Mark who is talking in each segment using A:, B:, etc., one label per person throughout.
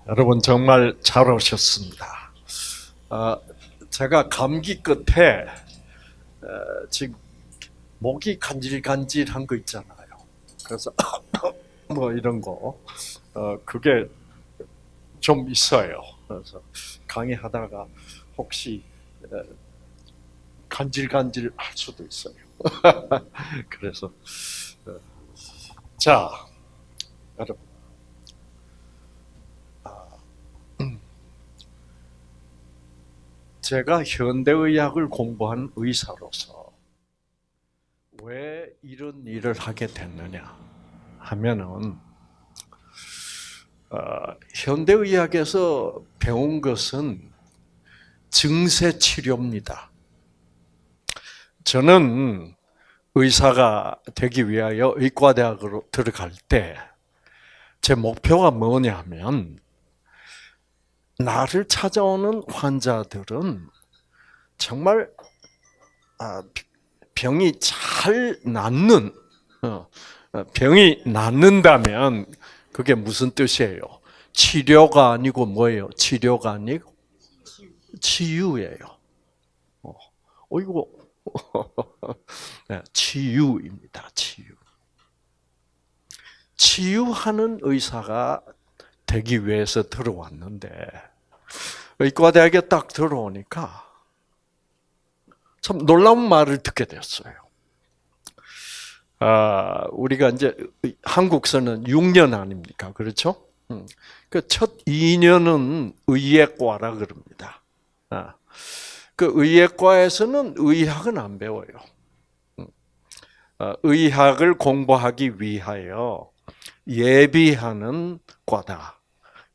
A: 여러분 정말 잘 오셨습니다. 제가 감기 끝에 지금 목이 간질간질한 거 있잖아요. 그래서 뭐 이런 거 그게 좀 있어요. 그래서 강의하다가 혹시 간질간질 할 수도 있어요. 그래서 자, 여러분 제가 현대의학을 공부한 의사로서 왜 이런 일을 하게 됐느냐 하면은 현대의학에서 배운 것은 증세 치료입니다. 저는 의사가 되기 위하여 의과대학으로 들어갈 때 제 목표가 뭐냐면 나를 찾아오는 환자들은 정말 병이 잘 낫는 병이 낫는다면 그게 무슨 뜻이에요? 치료가 아니고 뭐예요? 치료가 아니고 치유예요. 이거 치유입니다. 치유. 치유하는 의사가 되기 위해서 들어왔는데 의과대학에 딱 들어오니까 참 놀라운 말을 듣게 됐어요. 우리가 이제 한국서는 6년 아닙니까? 그렇죠? 그 첫 2년은 의예과라 그럽니다. 그 의예과에서는 의학은 안 배워요. 의학을 공부하기 위하여 예비하는 과다.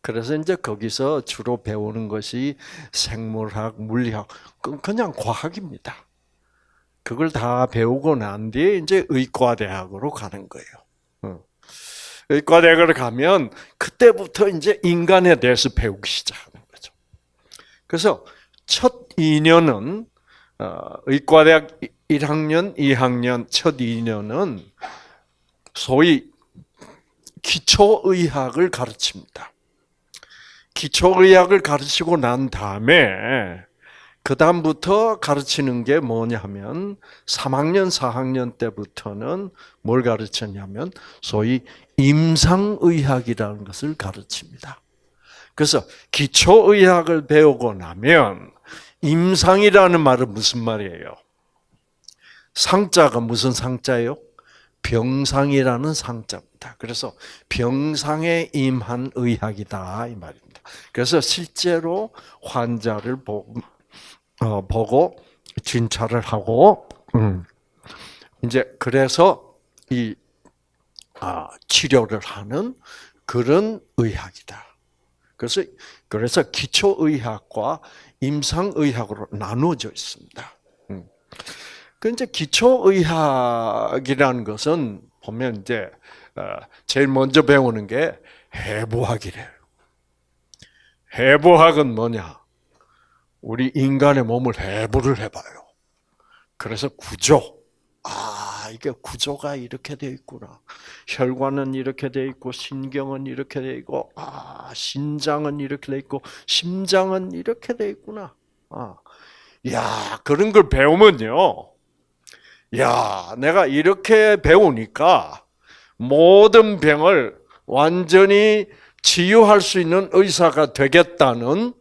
A: 그래서 이제 거기서 주로 배우는 것이 생물학, 물리학, 그냥 과학입니다. 그걸 다 배우고 난 뒤에 이제 의과대학으로 가는 거예요. 의과대학을 가면 그때부터 이제 인간에 대해서 배우기 시작하는 거죠. 그래서 첫 2년은 의과대학 1학년, 2학년 첫 2년은 소위 기초의학을 가르칩니다. 기초의학을 가르치고 난 다음에 그 다음부터 가르치는 게 뭐냐면 3학년, 4학년 때부터는 뭘 가르쳤냐면 소위 임상의학이라는 것을 가르칩니다. 그래서 기초의학을 배우고 나면 임상이라는 말은 무슨 말이에요? 상자가 무슨 상자예요? 병상이라는 상자입니다. 그래서 병상에 임한 의학이다 이 말입니다. 그래서 실제로 환자를 보고 진찰을 하고 이제 그래서 이 치료를 하는 그런 의학이다. 그래서 기초의학과 임상의학으로 나누어져 있습니다. 그 이제 기초의학이라는 것은 보면 이제 제일 먼저 배우는 게 해부학이래요. 해부학은 뭐냐? 우리 인간의 몸을 해부를 해봐요. 그래서 구조. 이게 구조가 이렇게 돼 있구나. 혈관은 이렇게 돼 있고, 신경은 이렇게 돼 있고, 신장은 이렇게 돼 있고, 심장은 이렇게 돼 있구나. 그런 걸 배우면요. 내가 이렇게 배우니까 모든 병을 완전히 치유할 수 있는 의사가 되겠다는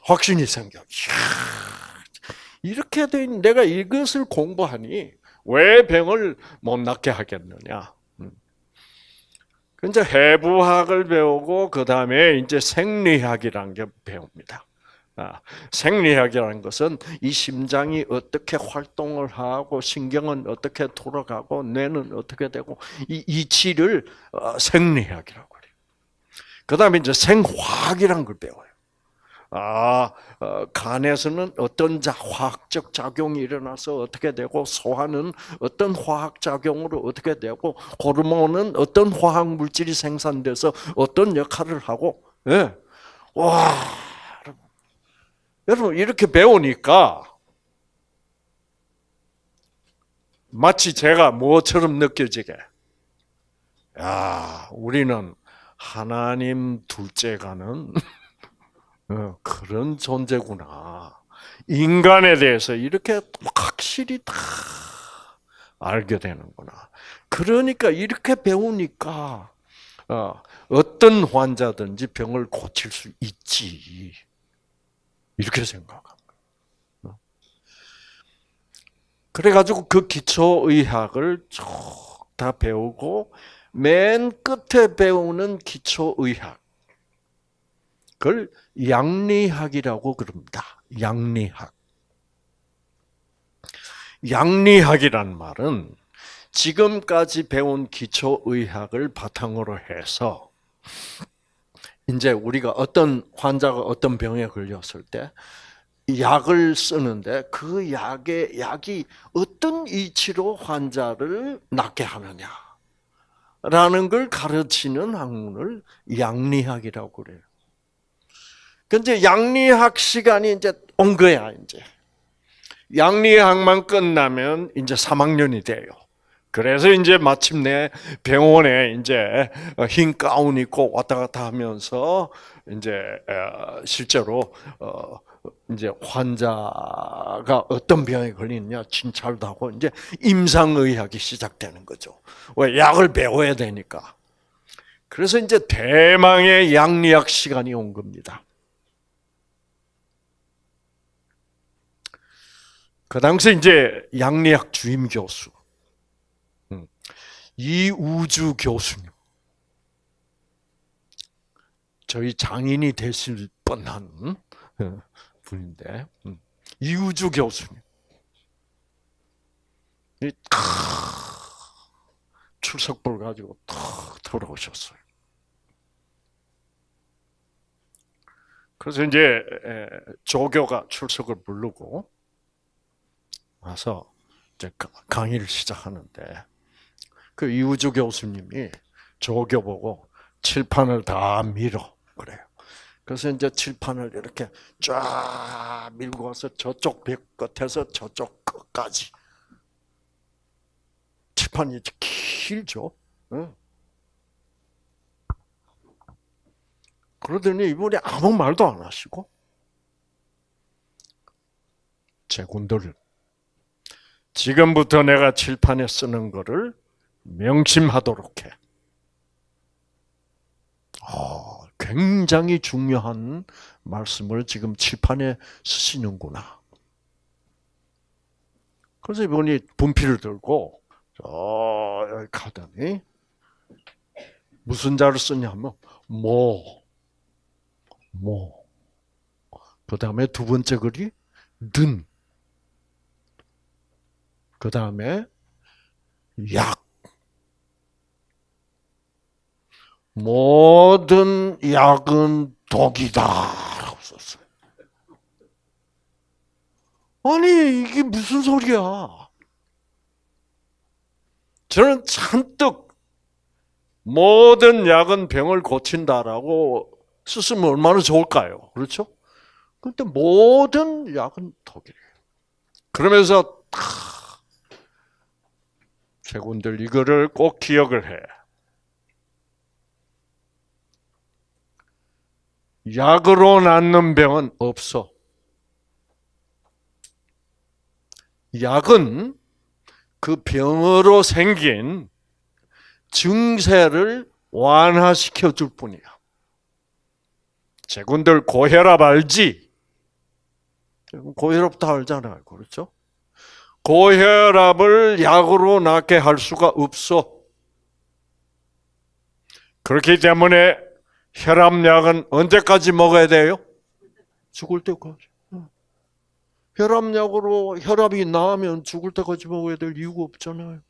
A: 확신이 생겨. 이렇게 된 내가 이것을 공부하니 왜 병을 못 낫게 하겠느냐. 이제 해부학을 배우고 그 다음에 이제 생리학이라는 게 배웁니다. 생리학이라는 것은 이 심장이 어떻게 활동을 하고 신경은 어떻게 돌아가고 뇌는 어떻게 되고 이 이치를 생리학이라고 그래요. 그 다음에 이제 생화학이라는 걸 배워요. 간에서는 어떤 화학적 작용이 일어나서 어떻게 되고 소화는 어떤 화학 작용으로 어떻게 되고 호르몬은 어떤 화학 물질이 생산돼서 어떤 역할을 하고 와 여러분 이렇게 배우니까 마치 제가 뭐처럼 느껴지게 우리는 하나님 둘째가는 그런 존재구나. 인간에 대해서 이렇게 확실히 다 알게 되는구나. 그러니까 이렇게 배우니까 어떤 환자든지 병을 고칠 수 있지. 이렇게 생각합니다. 그래가지고 그 기초의학을 쭉 다 배우고 맨 끝에 배우는 기초의학. 그걸 양리학이라고 그럽니다. 양리학. 양리학이란 말은 지금까지 배운 기초의학을 바탕으로 해서 이제 우리가 어떤 환자가 어떤 병에 걸렸을 때 약을 쓰는데 그 약이 어떤 이치로 환자를 낫게 하느냐라는 걸 가르치는 학문을 양리학이라고 그래요. 근데 양리학 시간이 이제 온 거야, 이제. 양리학만 끝나면 이제 3학년이 돼요. 그래서 이제 마침내 병원에 이제 흰 가운 입고 왔다 갔다 하면서 이제 실제로 이제 환자가 어떤 병에 걸리느냐 진찰도 하고 이제 임상의학이 시작되는 거죠. 왜? 약을 배워야 되니까. 그래서 이제 대망의 양리학 시간이 온 겁니다. 그 당시 이제 양리학 주임 교수 이우주 교수님, 저희 장인이 되실 뻔한 분인데 이우주 교수님 출석부를 가지고 탁 돌아오셨어요. 그래서 이제 조교가 출석을 부르고 와서 이제 강의를 시작하는데 그 이우주 교수님이 조교 보고 칠판을 다 밀어 그래요. 그래서 이제 칠판을 이렇게 쫙 밀고 와서 저쪽 벽 끝에서 저쪽 끝까지 칠판이 길죠. 그러더니 이분이 아무 말도 안 하시고 제군들 지금부터 내가 칠판에 쓰는 거를 명심하도록 해. 굉장히 중요한 말씀을 지금 칠판에 쓰시는구나. 그래서 이분이 분필을 들고 여기 가더니 무슨 자를 쓰냐면 그 다음에 두 번째 글이 든. 그 다음에 약. 모든 약은 독이다. 라고 썼어요. 아니, 이게 무슨 소리야. 저는 잔뜩 모든 약은 병을 고친다라고 쓰으면 얼마나 좋을까요? 그렇죠? 근데 모든 약은 독이에요. 그러면서 세군들 이거를 꼭 기억을 해. 약으로 낫는 병은 없어. 약은 그 병으로 생긴 증세를 완화시켜 줄 뿐이야. 세군들 고혈압 알지? 고혈압 다 알잖아요. 그렇죠? 고혈압을 약으로 낫게 할 수가 없어. 그렇기 때문에 혈압약은 언제까지 먹어야 돼요? 죽을 때까지. 혈압약으로 혈압이 나으면 죽을 때까지 먹어야 될 이유가 없잖아요.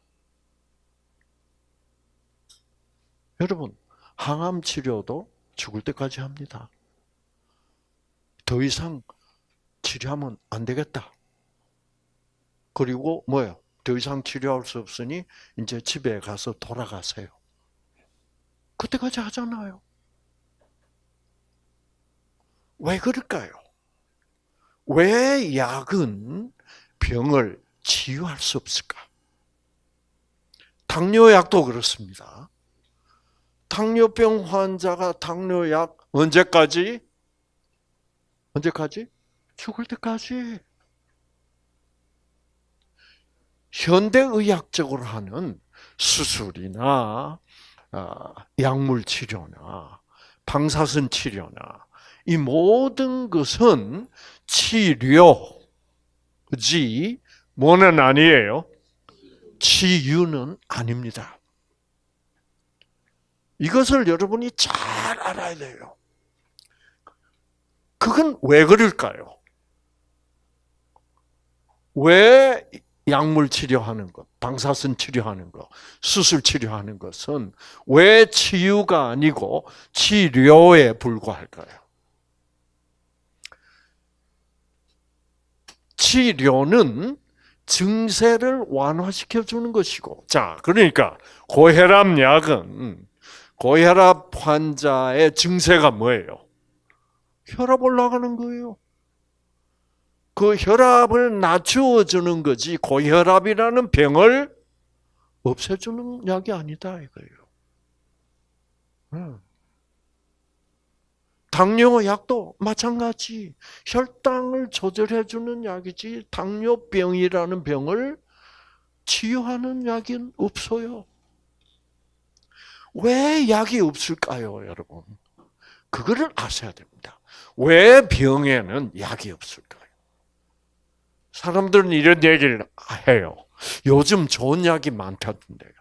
A: 여러분, 항암 치료도 죽을 때까지 합니다. 더 이상 치료하면 안 되겠다. 그리고 뭐예요? 더 이상 치료할 수 없으니 이제 집에 가서 돌아가세요. 그때까지 하잖아요. 왜 그럴까요? 왜 약은 병을 치유할 수 없을까? 당뇨약도 그렇습니다. 당뇨병 환자가 당뇨약 언제까지? 죽을 때까지. 현대의학적으로 하는 수술이나 약물 치료나 방사선 치료나 이 모든 것은 치료지 뭐는 아니에요. 치유는 아닙니다. 이것을 여러분이 잘 알아야 돼요. 그건 왜 그럴까요? 왜 약물 치료하는 것, 방사선 치료하는 것, 수술 치료하는 것은 왜 치유가 아니고 치료에 불과할까요? 치료는 증세를 완화시켜 주는 것이고, 자, 그러니까 고혈압 약은 고혈압 환자의 증세가 뭐예요? 혈압 올라가는 거예요. 그 혈압을 낮추어 주는 거지 고혈압이라는 병을 없애주는 약이 아니다 이거예요. 당뇨 약도 마찬가지. 혈당을 조절해 주는 약이지 당뇨병이라는 병을 치유하는 약은 없어요. 왜 약이 없을까요, 여러분? 그거를 아셔야 됩니다. 왜 병에는 약이 없을까요? 사람들은 이런 얘기를 해요. 요즘 좋은 약이 많다던데요.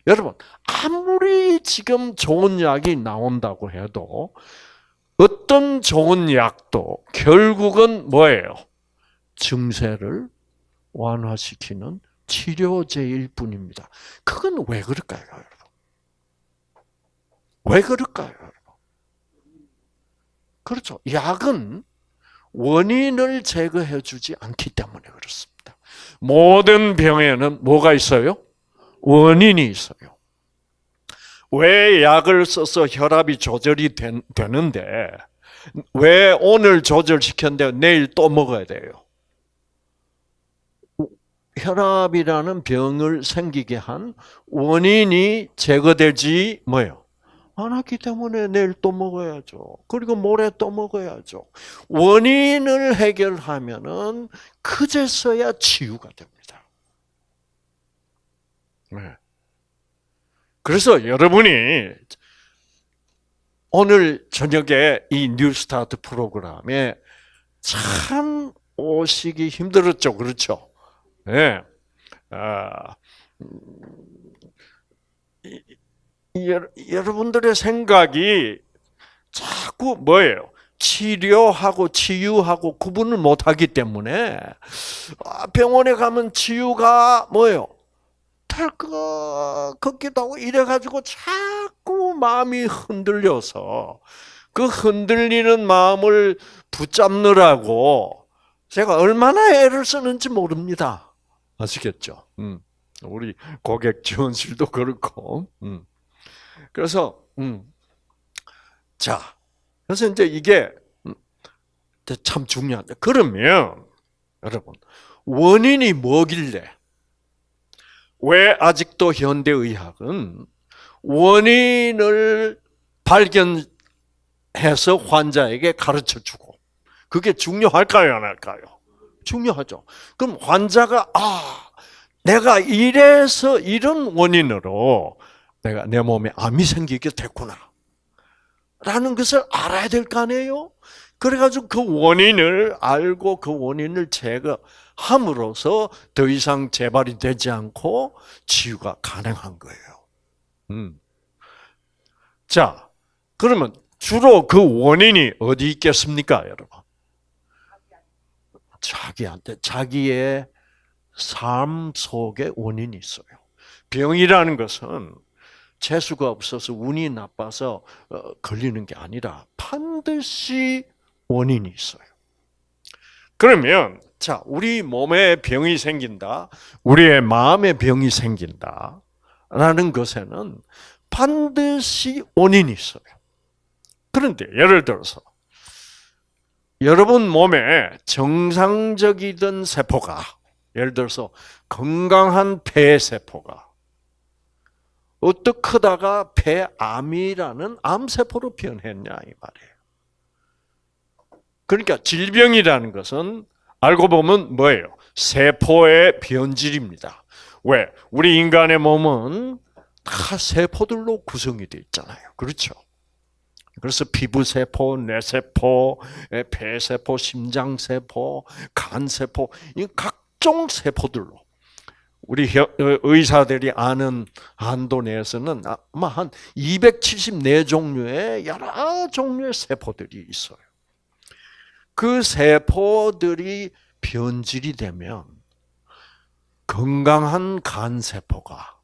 A: 여러분, 아무리 지금 좋은 약이 나온다고 해도 어떤 좋은 약도 결국은 뭐예요? 증세를 완화시키는 치료제일 뿐입니다. 그건 왜 그럴까요, 여러분? 왜 그럴까요, 여러분? 그렇죠. 약은 원인을 제거해 주지 않기 때문에 그렇습니다. 모든 병에는 뭐가 있어요? 원인이 있어요. 왜 약을 써서 혈압이 조절이 되는데 왜 오늘 조절시켰는데 내일 또 먹어야 돼요? 혈압이라는 병을 생기게 한 원인이 제거되지 뭐예요? 안 했기 때문에 내일 또 먹어야죠. 그리고 모레 또 먹어야죠. 원인을 해결하면은 그제서야 치유가 됩니다. 네. 그래서 여러분이 오늘 저녁에 이 뉴스타트 프로그램에 참 오시기 힘들었죠. 그렇죠? 네. 여러분들의 생각이 자꾸 뭐예요? 치료하고 치유하고 구분을 못하기 때문에 병원에 가면 치유가 뭐예요? 될 것 같기도 하고 이래가지고 자꾸 마음이 흔들려서 그 흔들리는 마음을 붙잡느라고 제가 얼마나 애를 쓰는지 모릅니다. 아시겠죠? 우리 고객 지원실도 그렇고. 그래서 자, 그래서 이제 이게 참 중요한데 그러면 여러분 원인이 뭐길래 왜 아직도 현대의학은 원인을 발견해서 환자에게 가르쳐주고 그게 중요할까요, 안 할까요? 중요하죠. 그럼 환자가 내가 이래서 이런 원인으로 내가 내 몸에 암이 생기게 됐구나 라는 것을 알아야 될 거 아니에요? 그래가지고 그 원인을 알고 그 원인을 제거함으로써 더 이상 재발이 되지 않고 치유가 가능한 거예요. 자, 그러면 주로 그 원인이 어디 있겠습니까, 여러분? 자기의 삶 속에 원인이 있어요. 병이라는 것은 재수가 없어서 운이 나빠서 걸리는 게 아니라 반드시 원인이 있어요. 그러면 자, 우리 몸에 병이 생긴다, 우리의 마음에 병이 생긴다라는 것에는 반드시 원인이 있어요. 그런데 예를 들어서 여러분 몸에 정상적이던 세포가 예를 들어서 건강한 폐 세포가 어떡하다가 폐암이라는 암세포로 변했냐 이 말이에요. 그러니까 질병이라는 것은 알고 보면 뭐예요? 세포의 변질입니다. 왜? 우리 인간의 몸은 다 세포들로 구성이 되어 있잖아요. 그렇죠? 그래서 피부세포, 뇌세포, 폐세포, 심장세포, 간세포, 이 각종 세포들로 우리 의사들이 아는 한도 내에서는 아마 한 274종류의 여러 종류의 세포들이 있어요. 그 세포들이 변질이 되면 건강한 간세포가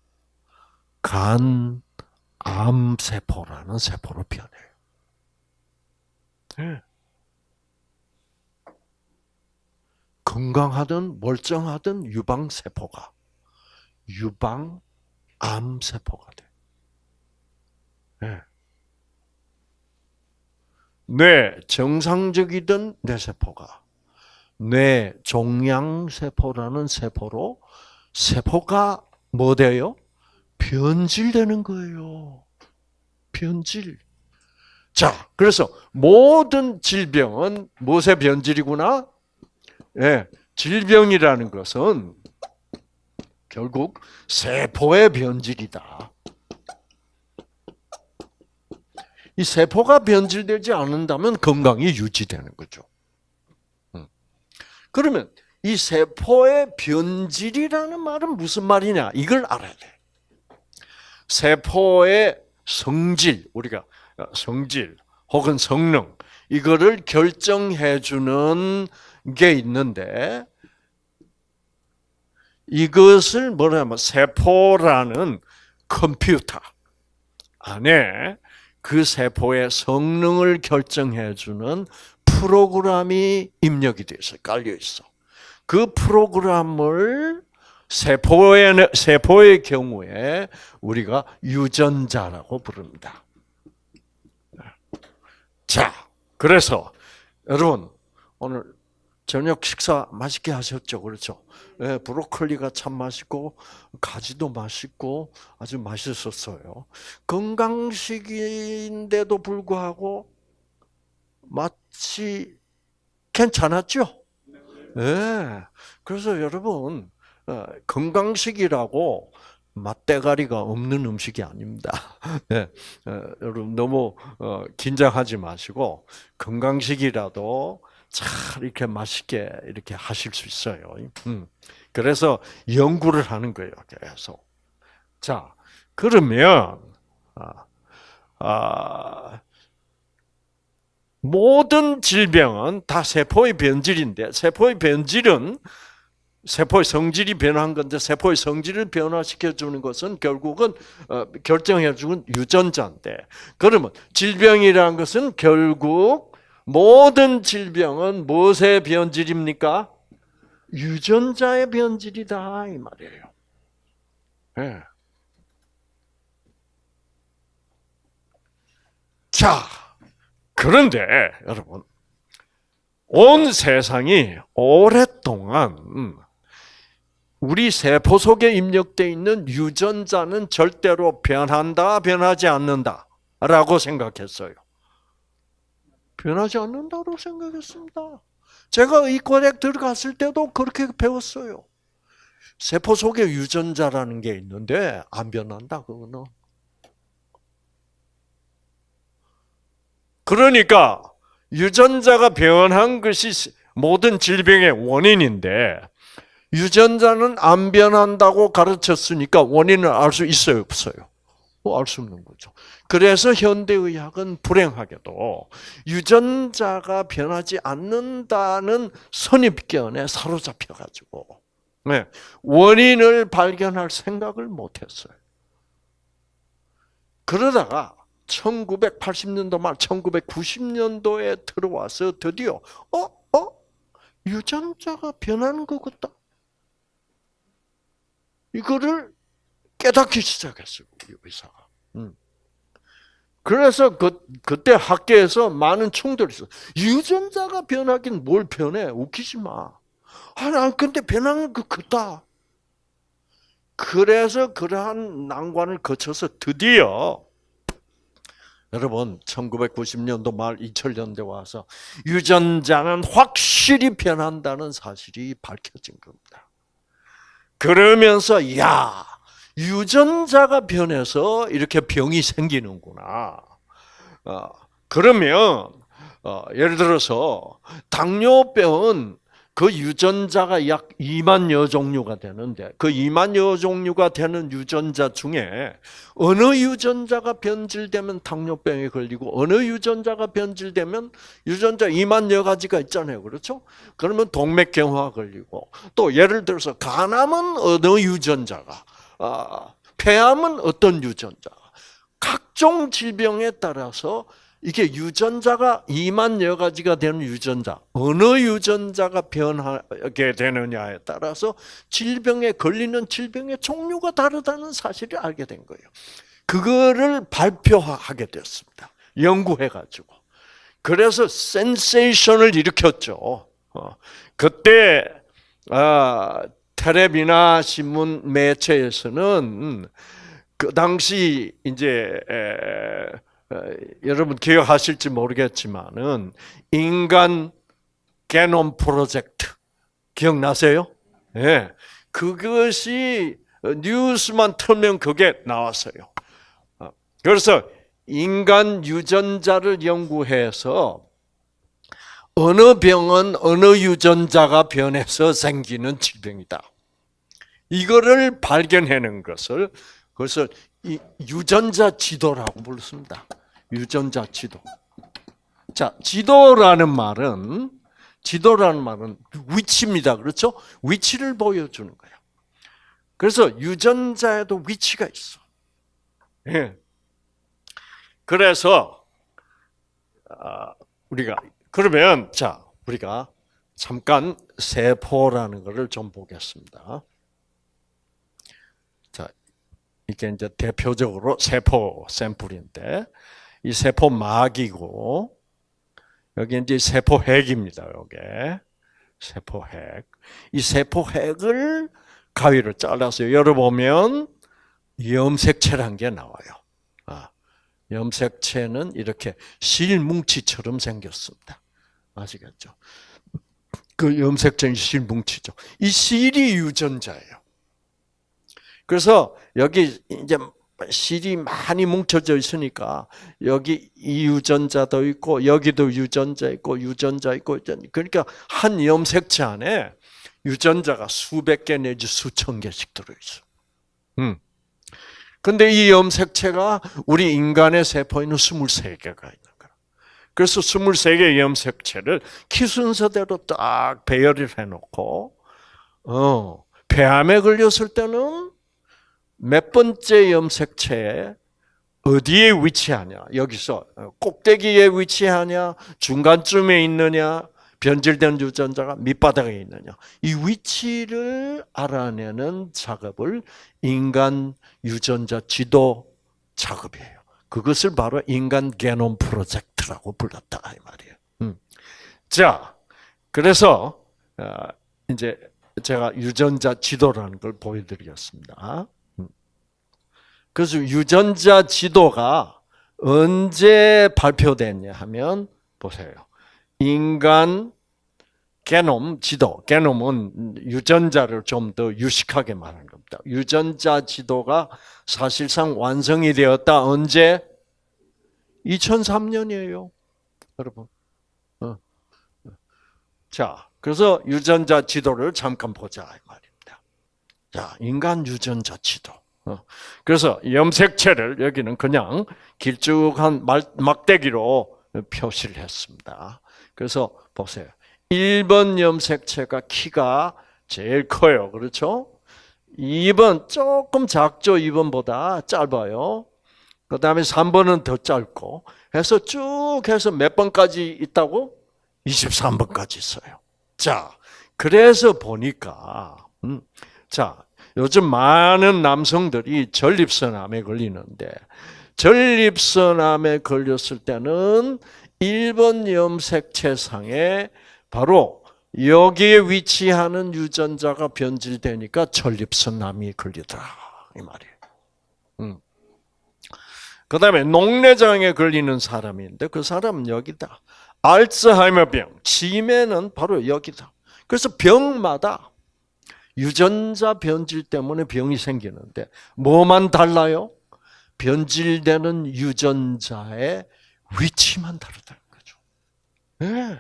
A: 간암세포라는 세포로 변해요. 네. 건강하든 멀쩡하든 유방세포가 유방암세포가 돼. 네. 뇌 정상적이던 뇌세포가 뇌종양세포라는 세포가 뭐 돼요? 변질되는 거예요. 변질. 자, 그래서 모든 질병은 무엇의 변질이구나? 예, 질병이라는 것은 결국 세포의 변질이다. 이 세포가 변질되지 않는다면 건강이 유지되는 거죠. 그러면 이 세포의 변질이라는 말은 무슨 말이냐? 이걸 알아야 돼. 세포의 성질, 우리가 성질 혹은 성능, 이거를 결정해 주는 게 있는데, 이것을 뭐냐면 세포라는 컴퓨터 안에 그 세포의 성능을 결정해 주는 프로그램이 입력이 되어 있어, 깔려 있어. 그 프로그램을 세포의 경우에 우리가 유전자라고 부릅니다. 자, 그래서 여러분 오늘 저녁 식사 맛있게 하셨죠, 그렇죠? 네, 브로콜리가 참 맛있고 가지도 맛있고 아주 맛있었어요. 건강식인데도 불구하고 맛이 괜찮았죠? 네. 그래서 여러분 건강식이라고 맛대가리가 없는 음식이 아닙니다. 네. 여러분 너무 긴장하지 마시고 건강식이라도 잘 이렇게 맛있게 이렇게 하실 수 있어요. 그래서 연구를 하는 거예요. 계속. 자, 그러면 모든 질병은 다 세포의 변질인데, 세포의 변질은 세포의 성질이 변한 건데, 세포의 성질을 변화시켜 주는 것은 결국은 결정해 주는 유전자인데, 그러면 질병이라는 것은 결국 모든 질병은 무엇의 변질입니까? 유전자의 변질이다 이 말이에요. 네. 자, 그런데 여러분, 온 세상이 오랫동안 우리 세포 속에 입력되어 있는 유전자는 절대로 변하지 않는다라고 생각했어요. 변하지 않는다고 생각했습니다. 제가 의과대학 들어갔을 때도 그렇게 배웠어요. 세포 속에 유전자라는 게 있는데 안 변한다, 그거는. 그러니까 유전자가 변한 것이 모든 질병의 원인인데, 유전자는 안 변한다고 가르쳤으니까 원인을 알 수 있어요, 없어요? 알 수 없는 거죠. 그래서 현대의학은 불행하게도 유전자가 변하지 않는다는 선입견에 사로잡혀가지고 원인을 발견할 생각을 못했어요. 그러다가 1980년도 말 1990년도에 들어와서 드디어 유전자가 변하는 것 같다. 이거를 깨닫기 시작했어요, 우리 의사가. 그래서 그때 학계에서 많은 충돌이 있어. 유전자가 변하긴 뭘 변해? 웃기지 마. 난 근데 변하는 것 같다. 그래서 그러한 난관을 거쳐서 드디어 여러분 1990년도 말 2000년대 와서 유전자는 확실히 변한다는 사실이 밝혀진 겁니다. 그러면서 야, 유전자가 변해서 이렇게 병이 생기는구나. 그러면 예를 들어서 당뇨병은 그 유전자가 약 2만여 종류가 되는데 그 2만여 종류가 되는 유전자 중에 어느 유전자가 변질되면 당뇨병에 걸리고 어느 유전자가 변질되면 유전자 2만여 가지가 있잖아요. 그렇죠? 그러면 동맥경화 걸리고 또 예를 들어서 간암은 어느 유전자가 폐암은 어떤 유전자가 각종 질병에 따라서 이게 유전자가 2만여 가지가 되는 유전자, 어느 유전자가 변하게 되느냐에 따라서 질병에 걸리는 질병의 종류가 다르다는 사실을 알게 된 거예요. 그거를 발표하게 됐습니다. 연구해가지고. 그래서 센세이션을 일으켰죠. 그때 텔레비나 신문 매체에서는 그 당시 이제 여러분 기억하실지 모르겠지만은 인간 게놈 프로젝트 기억나세요? 예. 네. 그것이 뉴스만 틀면 그게 나왔어요. 그래서 인간 유전자를 연구해서 어느 병은 어느 유전자가 변해서 생기는 질병이다. 이거를 발견해낸 것을 그래서 이 유전자 지도라고 불렀습니다. 유전자 지도. 자, 지도라는 말은 위치입니다. 그렇죠? 위치를 보여주는 거예요. 그래서 유전자에도 위치가 있어. 예. 그래서 우리가 잠깐 세포라는 것을 좀 보겠습니다. 자, 이게 이제 대표적으로 세포 샘플인데 이 세포막이고 여기 이제 세포핵입니다. 여기 세포핵. 이 세포핵을 가위로 잘라서 열어보면 염색체란 게 나와요. 염색체는 이렇게 실뭉치처럼 생겼습니다. 아시겠죠? 그 염색체는 실뭉치죠. 이 실이 유전자예요. 그래서 여기 이제 실이 많이 뭉쳐져 있으니까 여기 이 유전자도 있고 여기도 유전자 있고 그러니까 한 염색체 안에 유전자가 수백 개 내지 수천 개씩 들어있어. 근데 이 염색체가 우리 인간의 세포에는 23개가 있는 거야. 그래서 23개의 염색체를 키 순서대로 딱 배열을 해놓고 폐암에 걸렸을 때는 몇 번째 염색체에 어디에 위치하냐, 여기서 꼭대기에 위치하냐, 중간쯤에 있느냐, 변질된 유전자가 밑바닥에 있느냐, 이 위치를 알아내는 작업을 인간 유전자 지도 작업이에요. 그것을 바로 인간 게놈 프로젝트라고 불렀다 이 말이에요. 자, 그래서 이제 제가 유전자 지도라는 걸 보여드리겠습니다. 그래서 유전자 지도가 언제 발표됐냐 하면 보세요. 인간 게놈 지도, 게놈은 유전자를 좀 더 유식하게 말하는 겁니다. 유전자 지도가 사실상 완성이 되었다. 언제? 2003년이에요. 여러분. 자, 그래서 유전자 지도를 잠깐 보자 이 말입니다. 자, 인간 유전자 지도. 그래서 염색체를 여기는 그냥 길쭉한 막대기로 표시를 했습니다. 그래서 보세요. 1번 염색체가 키가 제일 커요. 그렇죠? 2번 조금 작죠. 2번보다 짧아요. 그 다음에 3번은 더 짧고 해서 쭉 해서 몇 번까지 있다고? 23번까지 있어요. 자, 그래서 보니까 자, 요즘 많은 남성들이 전립선암에 걸리는데 전립선암에 걸렸을 때는 1번 염색체상에 바로 여기에 위치하는 유전자가 변질되니까 전립선암이 걸리더라 이 말이에요. 그 다음에 녹내장에 걸리는 사람이 있는데 그 사람은 여기다. 알츠하이머병, 치매는 바로 여기다. 그래서 병마다 유전자 변질 때문에 병이 생기는데 뭐만 달라요? 변질되는 유전자의 위치만 다르다는 거죠. 네.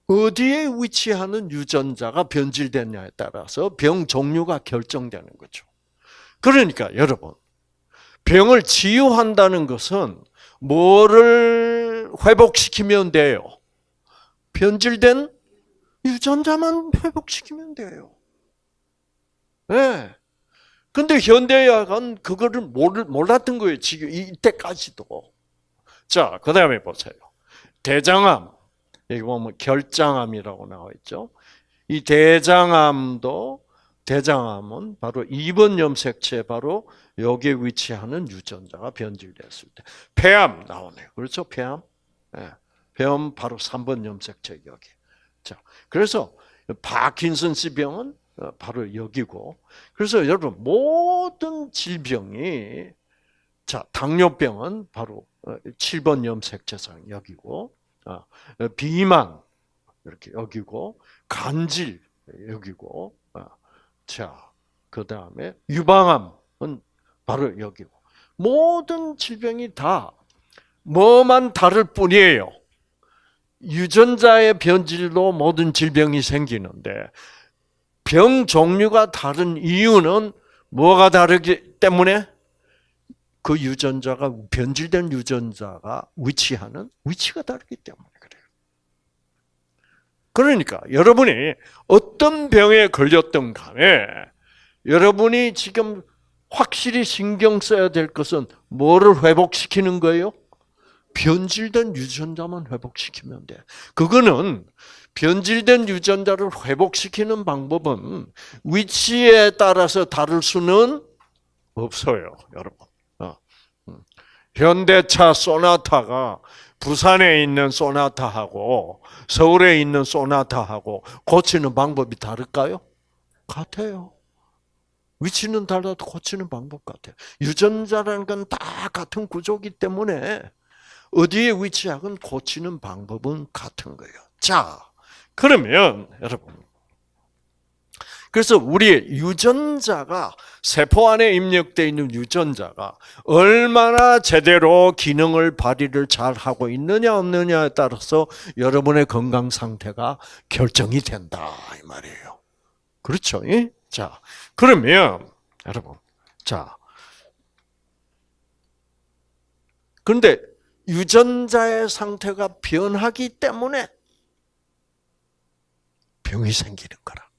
A: 어디에 위치하는 유전자가 변질됐냐에 따라서 병 종류가 결정되는 거죠. 그러니까 여러분, 병을 치유한다는 것은 뭐를 회복시키면 돼요? 변질된 유전자만 회복시키면 돼요. 네. 근데 현대의학은 그거를 몰랐던 거예요. 지금 이때까지도. 자, 그 다음에 보세요. 대장암. 여기 보면 결장암이라고 나와 있죠. 이 대장암은 바로 입원 염색체 바로 여기에 위치하는 유전자가 변질됐을 때. 폐암 나오네요. 그렇죠? 폐암. 네. 폐암 바로 3번 염색체 여기. 자, 그래서 파킨슨스 병은 바로 여기고. 그래서 여러분 모든 질병이 자, 당뇨병은 바로 7번 염색체상 여기고. 비만 이렇게 여기고 간질 여기고 자 그다음에 유방암은 바로 여기고 모든 질병이 다 뭐만 다를 뿐이에요. 유전자의 변질로 모든 질병이 생기는데 병 종류가 다른 이유는 뭐가 다르기 때문에 그 유전자가 변질된 유전자가 위치하는 위치가 다르기 때문에 그래요. 그러니까 여러분이 어떤 병에 걸렸든 간에 여러분이 지금 확실히 신경 써야 될 것은 뭐를 회복시키는 거예요? 변질된 유전자만 회복시키면 돼. 그거는 변질된 유전자를 회복시키는 방법은 위치에 따라서 다를 수는 없어요, 여러분. 현대차 소나타가 부산에 있는 소나타하고 서울에 있는 소나타하고 고치는 방법이 다를까요? 같아요. 위치는 달라도 고치는 방법 같아요. 유전자라는 건 다 같은 구조이기 때문에 어디에 위치하건 고치는 방법은 같은 거예요. 자, 그러면 여러분, 그래서 우리의 유전자가 세포 안에 입력되어 있는 유전자가 얼마나 제대로 기능을 발휘를 잘 하고 있느냐 없느냐에 따라서 여러분의 건강 상태가 결정이 된다 이 말이에요. 그렇죠? 자, 그러면 여러분, 자, 그런데 유전자의 상태가 변하기 때문에 병이 생기는 거라.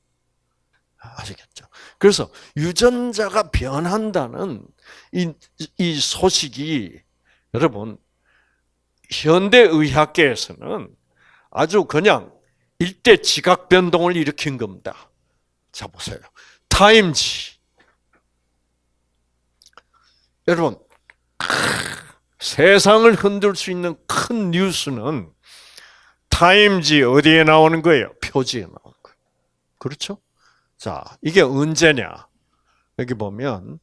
A: 아시겠죠? 그래서 유전자가 변한다는 이 소식이 여러분 현대의학계에서는 아주 그냥 일대 지각 변동을 일으킨 겁니다. 자 보세요. 타임지. 여러분 세상을 흔들 수 있는 큰 뉴스는 타임지 어디에 나오는 거예요? 표지에 나오는 거예요. 그렇죠? 자, 이게 언제냐? 여기 보면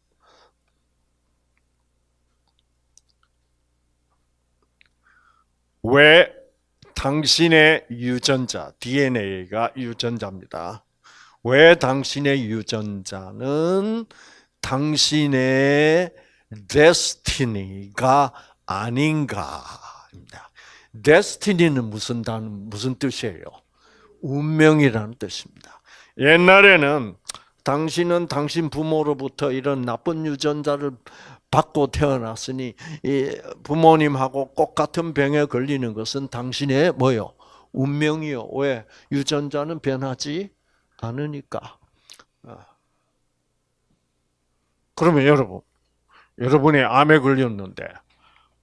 A: 왜 당신의 유전자, DNA가 유전자입니다. 왜 당신의 유전자는 당신의 데스티니가 아닌가입니다. 데스티니는 무슨 뜻이에요? 운명이라는 뜻입니다. 옛날에는 당신은 당신 부모로부터 이런 나쁜 유전자를 받고 태어났으니 부모님하고 똑같은 병에 걸리는 것은 당신의 뭐요? 운명이요. 왜? 유전자는 변하지 않으니까. 그러면 여러분이 암에 걸렸는데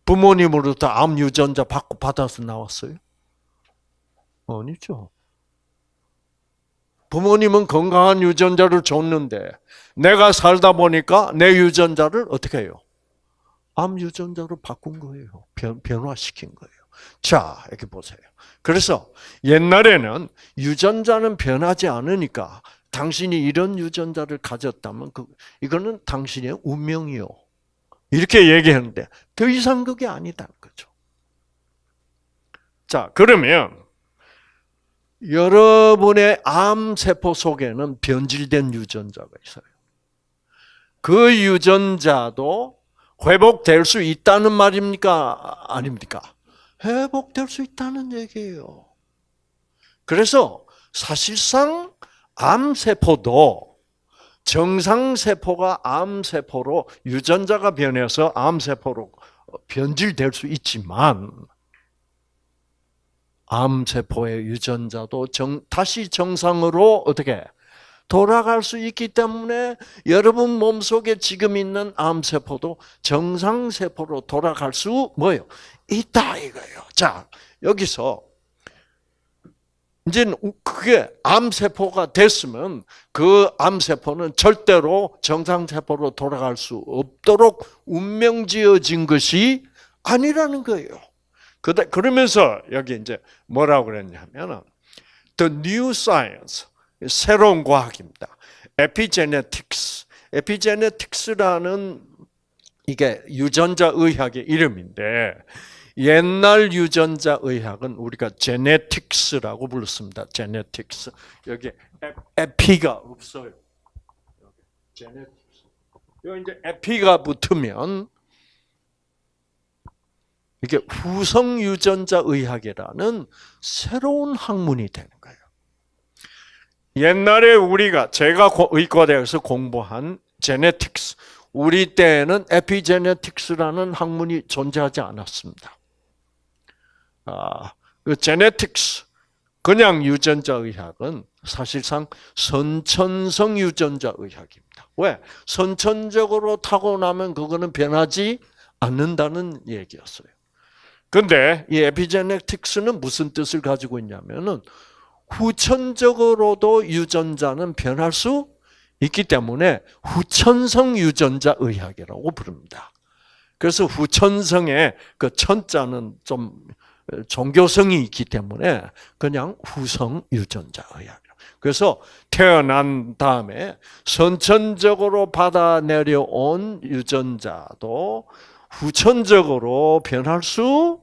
A: 부모님으로부터 암 유전자 받아서 나왔어요? 아니죠. 부모님은 건강한 유전자를 줬는데 내가 살다 보니까 내 유전자를 어떻게 해요? 암 유전자로 바꾼 거예요. 변화시킨 거예요. 자, 이렇게 보세요. 그래서 옛날에는 유전자는 변하지 않으니까 당신이 이런 유전자를 가졌다면 이거는 당신의 운명이요. 이렇게 얘기하는데 더 이상 그게 아니다는 거죠. 자, 그러면 여러분의 암세포 속에는 변질된 유전자가 있어요. 그 유전자도 회복될 수 있다는 말입니까? 아닙니까? 회복될 수 있다는 얘기예요. 그래서 사실상 암세포도 정상세포가 암세포로 유전자가 변해서 암세포로 변질될 수 있지만 암세포의 유전자도 다시 정상으로 어떻게 돌아갈 수 있기 때문에 여러분 몸속에 지금 있는 암세포도 정상세포로 돌아갈 수 있다 이거예요. 자, 여기서 이제 그게 암세포가 됐으면 그 암세포는 절대로 정상세포로 돌아갈 수 없도록 운명지어진 것이 아니라는 거예요. 그러면서 여기 이제 뭐라고 그랬냐면 The New Science, 새로운 과학입니다. Epigenetics. Epigenetics라는 이게 유전자 의학의 이름인데 옛날 유전자 의학은 우리가 제네틱스라고 불렀습니다. 제네틱스. 여기 에피가 없어요. 제네틱스. 여기 이제 에피가 붙으면 이게 후성 유전자 의학이라는 새로운 학문이 되는 거예요. 옛날에 제가 의과대학에서 공부한 제네틱스, 우리 때에는 에피제네틱스라는 학문이 존재하지 않았습니다. 그 제네틱스, 그냥 유전자 의학은 사실상 선천성 유전자 의학입니다. 왜? 선천적으로 타고나면 그거는 변하지 않는다는 얘기였어요. 근데 이 에피제네틱스는 무슨 뜻을 가지고 있냐면은 후천적으로도 유전자는 변할 수 있기 때문에 후천성 유전자 의학이라고 부릅니다. 그래서 후천성의 그 천자는 좀 종교성이 있기 때문에 그냥 후성 유전자 의학. 그래서 태어난 다음에 선천적으로 받아 내려온 유전자도 후천적으로 변할 수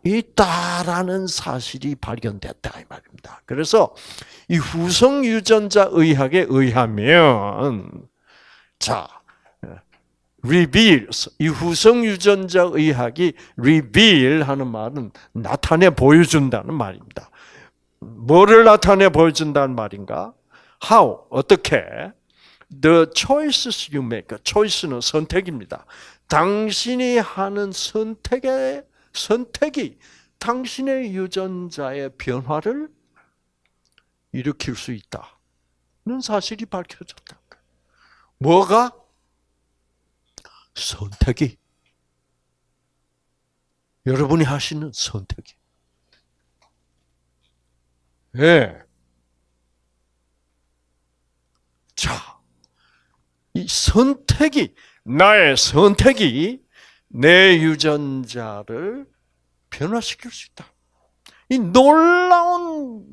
A: 있다라는 사실이 발견됐다 이 말입니다. 그래서 이 후성 유전자 의학에 의하면 reveals, 이 후성 유전자 의학이 reveal 하는 말은 나타내 보여준다는 말입니다. 뭐를 나타내 보여준다는 말인가? How, 어떻게? The choices you make, choice는 선택입니다. 당신이 하는 선택이 당신의 유전자의 변화를 일으킬 수 있다는 사실이 밝혀졌다. 뭐가? 선택이. 여러분이 하시는 선택이. 예. 자, 이 선택이, 나의 선택이 내 유전자를 변화시킬 수 있다. 이 놀라운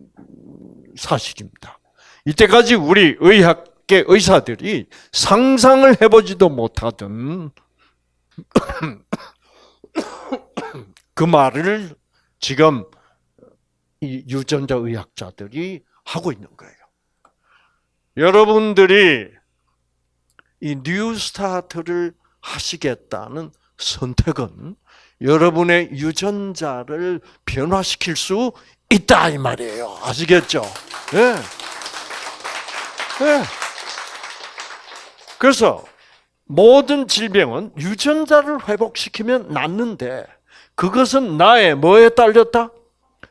A: 사실입니다. 이때까지 우리 의학계 의사들이 상상을 해보지도 못하던 그 말을 지금 이 유전자 의학자들이 하고 있는 거예요. 여러분들이 이 뉴스타트를 하시겠다는 선택은 여러분의 유전자를 변화시킬 수 있다 이 말이에요. 아시겠죠? 네. 네. 그래서 모든 질병은 유전자를 회복시키면 낫는데 그것은 나의 뭐에 딸렸다?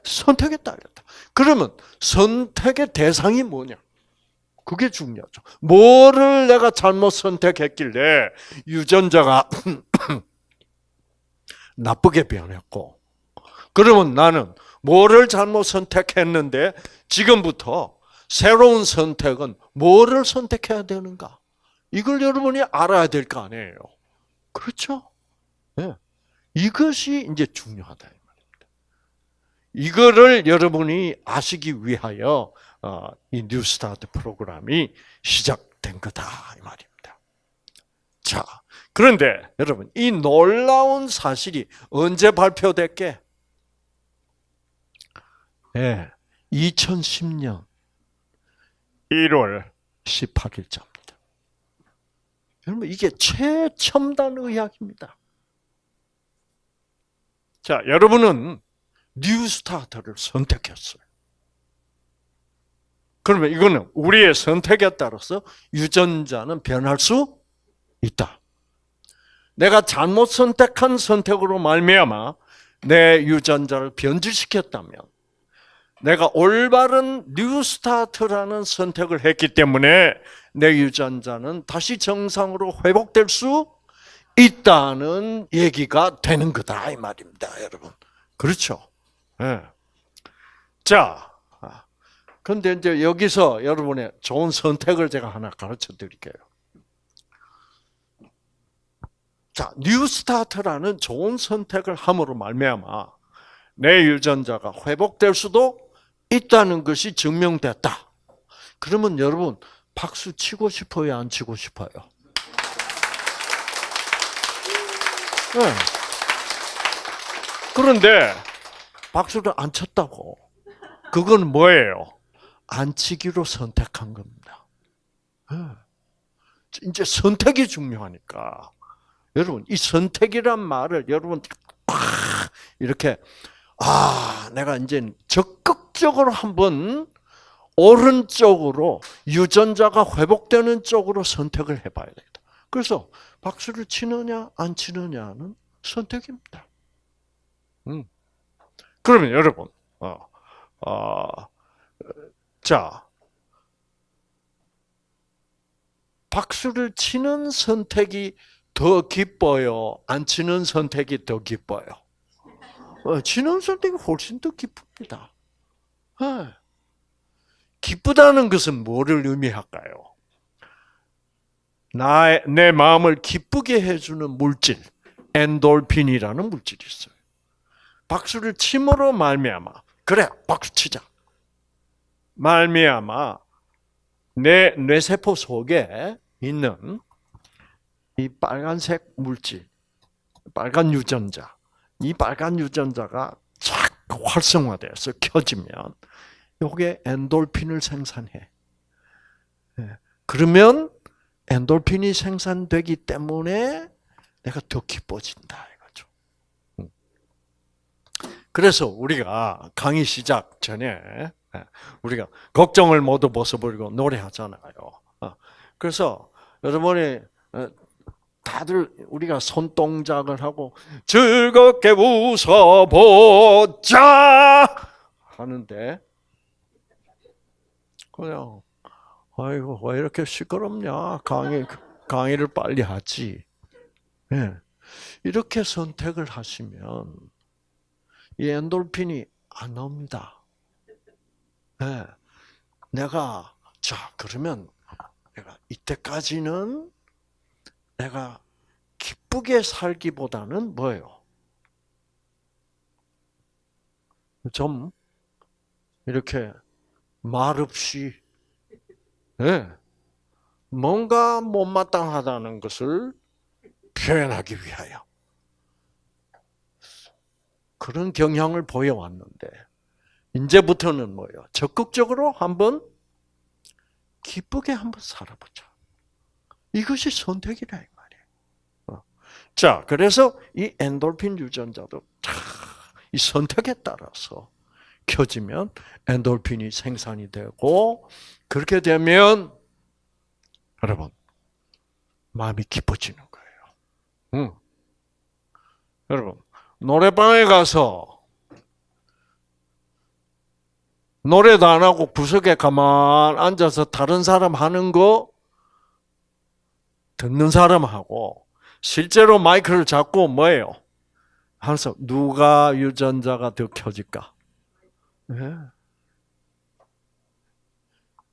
A: 선택에 딸렸다. 그러면 선택의 대상이 뭐냐? 그게 중요하죠. 뭐를 내가 잘못 선택했길래 유전자가 나쁘게 변했고, 그러면 나는 뭐를 잘못 선택했는데 지금부터 새로운 선택은 뭐를 선택해야 되는가? 이걸 여러분이 알아야 될 거 아니에요. 그렇죠? 네. 이것이 이제 중요하다 이 말입니다. 이거를 여러분이 아시기 위하여 이 뉴스타트 프로그램이 시작된 거다 이 말입니다. 자, 그런데 여러분 이 놀라운 사실이 언제 발표됐게? 2010년 1월 18일자입니다. 여러분 이게 최첨단 의학입니다. 자, 여러분은 뉴스타트를 선택했어요. 그러면 이거는 우리의 선택에 따라서 유전자는 변할 수 있다. 내가 잘못 선택한 선택으로 말미암아 내 유전자를 변질시켰다면 내가 올바른 뉴스타트라는 선택을 했기 때문에 내 유전자는 다시 정상으로 회복될 수 있다는 얘기가 되는 거다 이 말입니다, 여러분. 그렇죠? 네. 자, 그런데 이제 여기서 여러분의 좋은 선택을 제가 하나 가르쳐 드릴게요. 자, 뉴스타트라는 좋은 선택을 함으로 말미암아 내 유전자가 회복될 수도 있다는 것이 증명됐다. 그러면 여러분 박수 치고 싶어요, 안 치고 싶어요? 네. 그런데 박수를 안 쳤다고. 그건 뭐예요? 안 치기로 선택한 겁니다. 네. 이제 선택이 중요하니까. 여러분, 이 선택이란 말을 여러분 이렇게 내가 이제 적극적으로 한번 오른쪽으로 유전자가 회복되는 쪽으로 선택을 해봐야 되겠다. 그래서 박수를 치느냐 안 치느냐는 선택입니다. 그러면 여러분, 자, 박수를 치는 선택이 더 기뻐요? 안 치는 선택이 더 기뻐요? 치는 선택이 훨씬 더 기쁩니다. 기쁘다는 것은 뭐를 의미할까요? 내 마음을 기쁘게 해주는 물질, 엔돌핀이라는 물질이 있어요. 박수를 침으로 말미암아, 그래, 박수 치자. 말미암아 내 뇌세포 속에 있는 이 빨간색 물질, 빨간 유전자, 이 빨간 유전자가 쫙 활성화돼서 켜지면 이게 엔돌핀을 생산해. 그러면 엔돌핀이 생산되기 때문에 내가 더 기뻐진다 이거죠. 그래서 우리가 강의 시작 전에 우리가 걱정을 모두 벗어버리고 노래하잖아요. 그래서 여러분이 다들 우리가 손동작을 하고 즐겁게 웃어보자 하는데 그냥 아이고 왜 이렇게 시끄럽냐, 강의를 빨리 하지. 이렇게 선택을 하시면 이 엔돌핀이 안 나옵니다. 내가 그러면 내가 이때까지는 내가 기쁘게 살기보다는 뭐예요? 좀 이렇게 말없이 뭔가 못마땅하다는 것을 표현하기 위하여 그런 경향을 보여왔는데 이제부터는 뭐예요? 적극적으로 한번 기쁘게 한번 살아보자. 이것이 선택이라 이 말이에요. 자, 그래서 이 엔돌핀 유전자도 이 선택에 따라서 켜지면 엔돌핀이 생산이 되고 그렇게 되면 여러분 마음이 기뻐지는 거예요. 여러분 노래방에 가서 노래도 안 하고 구석에 가만 앉아서 다른 사람 하는 거 듣는 사람하고 실제로 마이크를 잡고 뭐예요? 하면서 누가 유전자가 더 켜질까?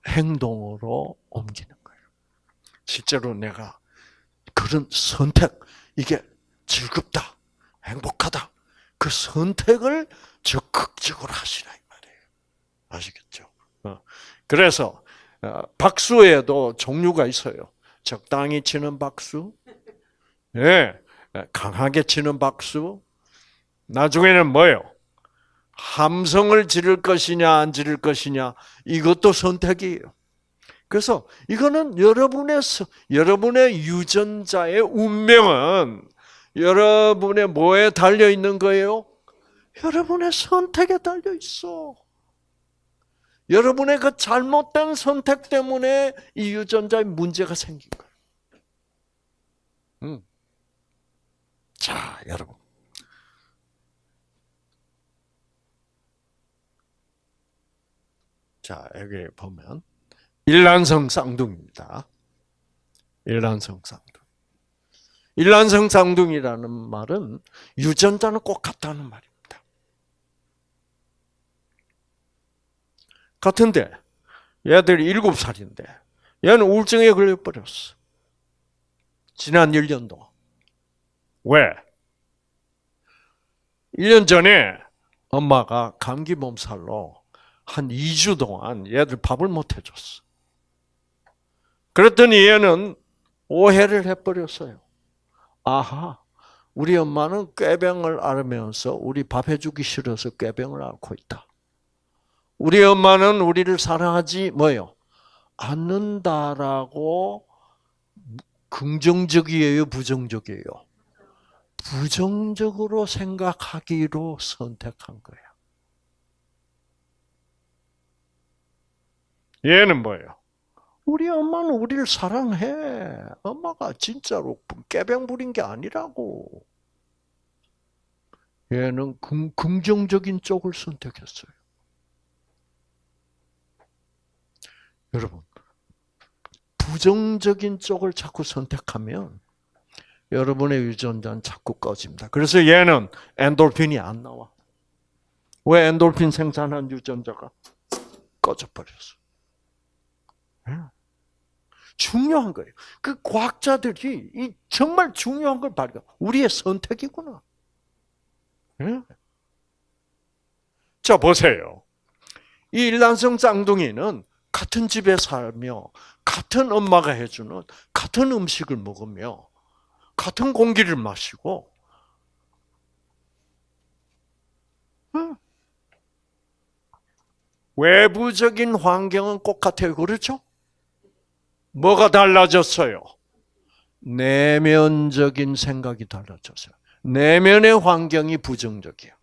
A: 행동으로 옮기는 거예요. 실제로 내가 그런 선택, 이게 즐겁다, 행복하다. 그 선택을 적극적으로 하시라 이 말이에요. 아시겠죠? 그래서 박수에도 종류가 있어요. 적당히 치는 박수, 예, 강하게 치는 박수. 나중에는 뭐예요? 함성을 지를 것이냐 안 지를 것이냐 이것도 선택이에요. 그래서 이거는 여러분의 유전자의 운명은 여러분의 뭐에 달려 있는 거예요? 여러분의 선택에 달려 있어. 여러분의 그 잘못된 선택 때문에 이 유전자에 문제가 생긴 거예요. 자, 여러분. 자, 여기 보면 일란성 쌍둥이입니다. 일란성 쌍둥이. 일란성 쌍둥이라는 말은 유전자는 꼭 같다는 말입니다. 같은데 얘들이 7살인데 얘는 우울증에 걸려버렸어. 지난 1년도. 왜? 1년 전에 엄마가 감기 몸살로 한 2주 동안 얘들 밥을 못 해줬어. 그랬더니 얘는 오해를 해버렸어요. 아하, 우리 엄마는 꾀병을 앓으면서 우리 밥 해주기 싫어서 꾀병을 앓고 있다. 우리 엄마는 우리를 사랑하지 뭐요? 않는다라고 긍정적이에요, 부정적이에요? 부정적으로 생각하기로 선택한 거야. 얘는 뭐예요? 우리 엄마는 우리를 사랑해. 엄마가 진짜로 깨병 부린 게 아니라고. 얘는 긍정적인 쪽을 선택했어요. 여러분, 부정적인 쪽을 자꾸 선택하면 여러분의 유전자는 자꾸 꺼집니다. 그래서 얘는 엔돌핀이 안 나와. 왜 엔돌핀 생산한 유전자가 꺼져버렸어? 중요한 거예요. 그 과학자들이 이 정말 중요한 걸 발견. 우리의 선택이구나. 자, 보세요. 이 일란성 쌍둥이는 같은 집에 살며 같은 엄마가 해주는 같은 음식을 먹으며 같은 공기를 마시고 외부적인 환경은 똑같아요. 그렇죠? 뭐가 달라졌어요? 내면적인 생각이 달라졌어요. 내면의 환경이 부정적이에요.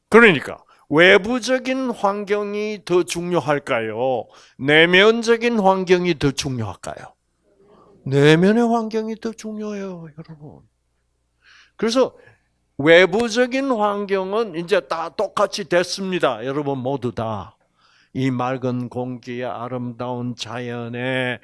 A: 그러니까 외부적인 환경이 더 중요할까요? 내면적인 환경이 더 중요할까요? 내면의 환경이 더 중요해요, 여러분. 그래서 외부적인 환경은 이제 다 똑같이 됐습니다. 여러분 모두 다. 이 맑은 공기에 아름다운 자연에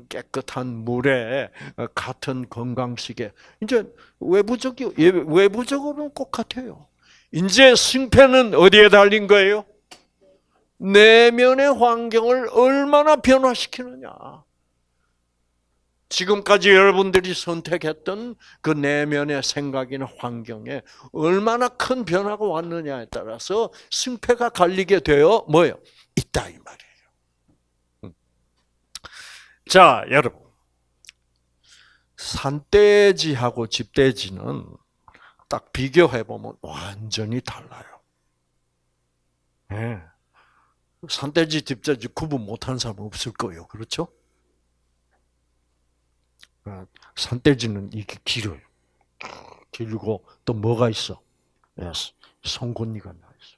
A: 깨끗한 물에 같은 건강식에 이제 외부적으로는 똑같아요. 이제 승패는 어디에 달린 거예요? 내면의 환경을 얼마나 변화시키느냐. 지금까지 여러분들이 선택했던 그 내면의 생각이나 환경에 얼마나 큰 변화가 왔느냐에 따라서 승패가 갈리게 되어 뭐예요? 있다 이 말이에요. 자, 여러분. 산돼지하고 집돼지는 딱 비교해보면 완전히 달라요. 네. 산돼지, 집돼지 구분 못하는 사람 없을 거예요. 그렇죠? 산돼지는 이게 길어요. 길고 또 뭐가 있어? 송곳니가 나 있어.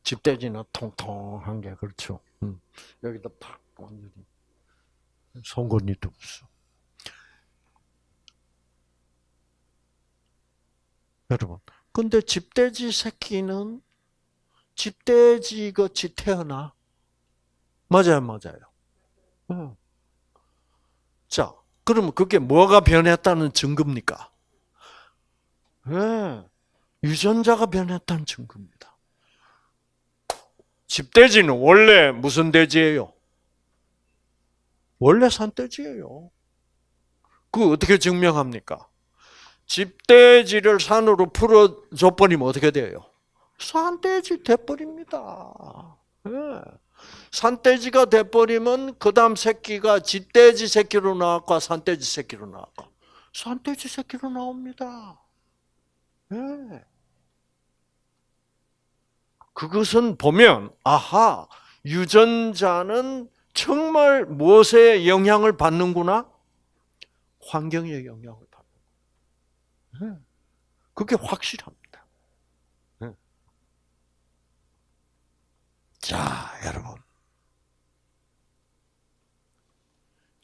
A: 집돼지는 통통한 게 그렇죠. 여기다 팍 완전히 송곳니도 없어. 여러분, 근데 집돼지 새끼는 집돼지 같이 태어나. 맞아요, 맞아요. 자, 그러면 그게 뭐가 변했다는 증거입니까? 네, 유전자가 변했다는 증거입니다. 집돼지는 원래 무슨 돼지예요? 원래 산돼지예요. 그거 어떻게 증명합니까? 집돼지를 산으로 풀어줘버리면 어떻게 돼요? 산돼지 돼버립니다. 예. 산돼지가 돼버리면 그 다음 새끼가 집돼지 새끼로 나왔고 산돼지 새끼로 나왔고 산돼지 새끼로 나옵니다. 예. 그것은 보면 아하, 유전자는 정말 무엇에 영향을 받는구나? 환경에 영향을 받는. 예. 그게 확실합니다. 예. 자, 여러분.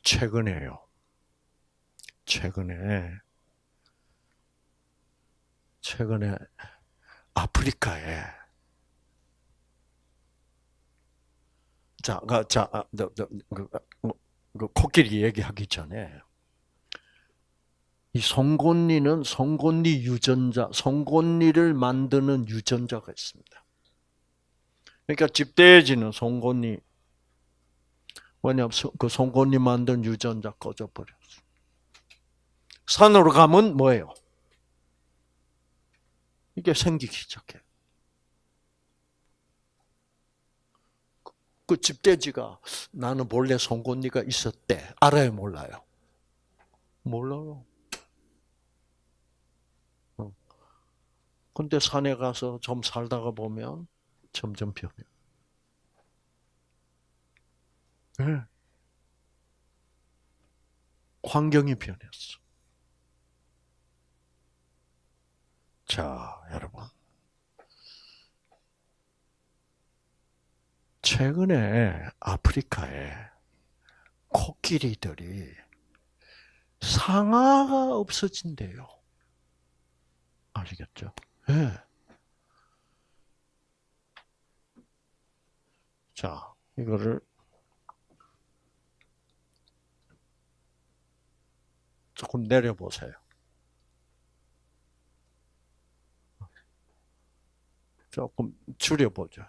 A: 최근에 아프리카에 그 코끼리 얘기하기 전에 이 송곳니는 송곳니 유전자, 송곳니를 만드는 유전자가 있습니다. 그러니까 집돼지는 송곳니, 왜냐하면 그 송곳니 만든 유전자 꺼져버렸어. 산으로 가면 뭐예요? 이게 생기기 시작해. 그 집돼지가 나는 본래 송곳니가 있었대. 알아요, 몰라요? 몰라요. 근데 산에 가서 좀 살다가 보면 점점 변해. 네. 환경이 변했어. 자, 여러분. 최근에 아프리카에 코끼리들이 상아가 없어진대요. 아시겠죠? 네. 자, 이거를 조금 내려보세요. 조금 줄여보죠.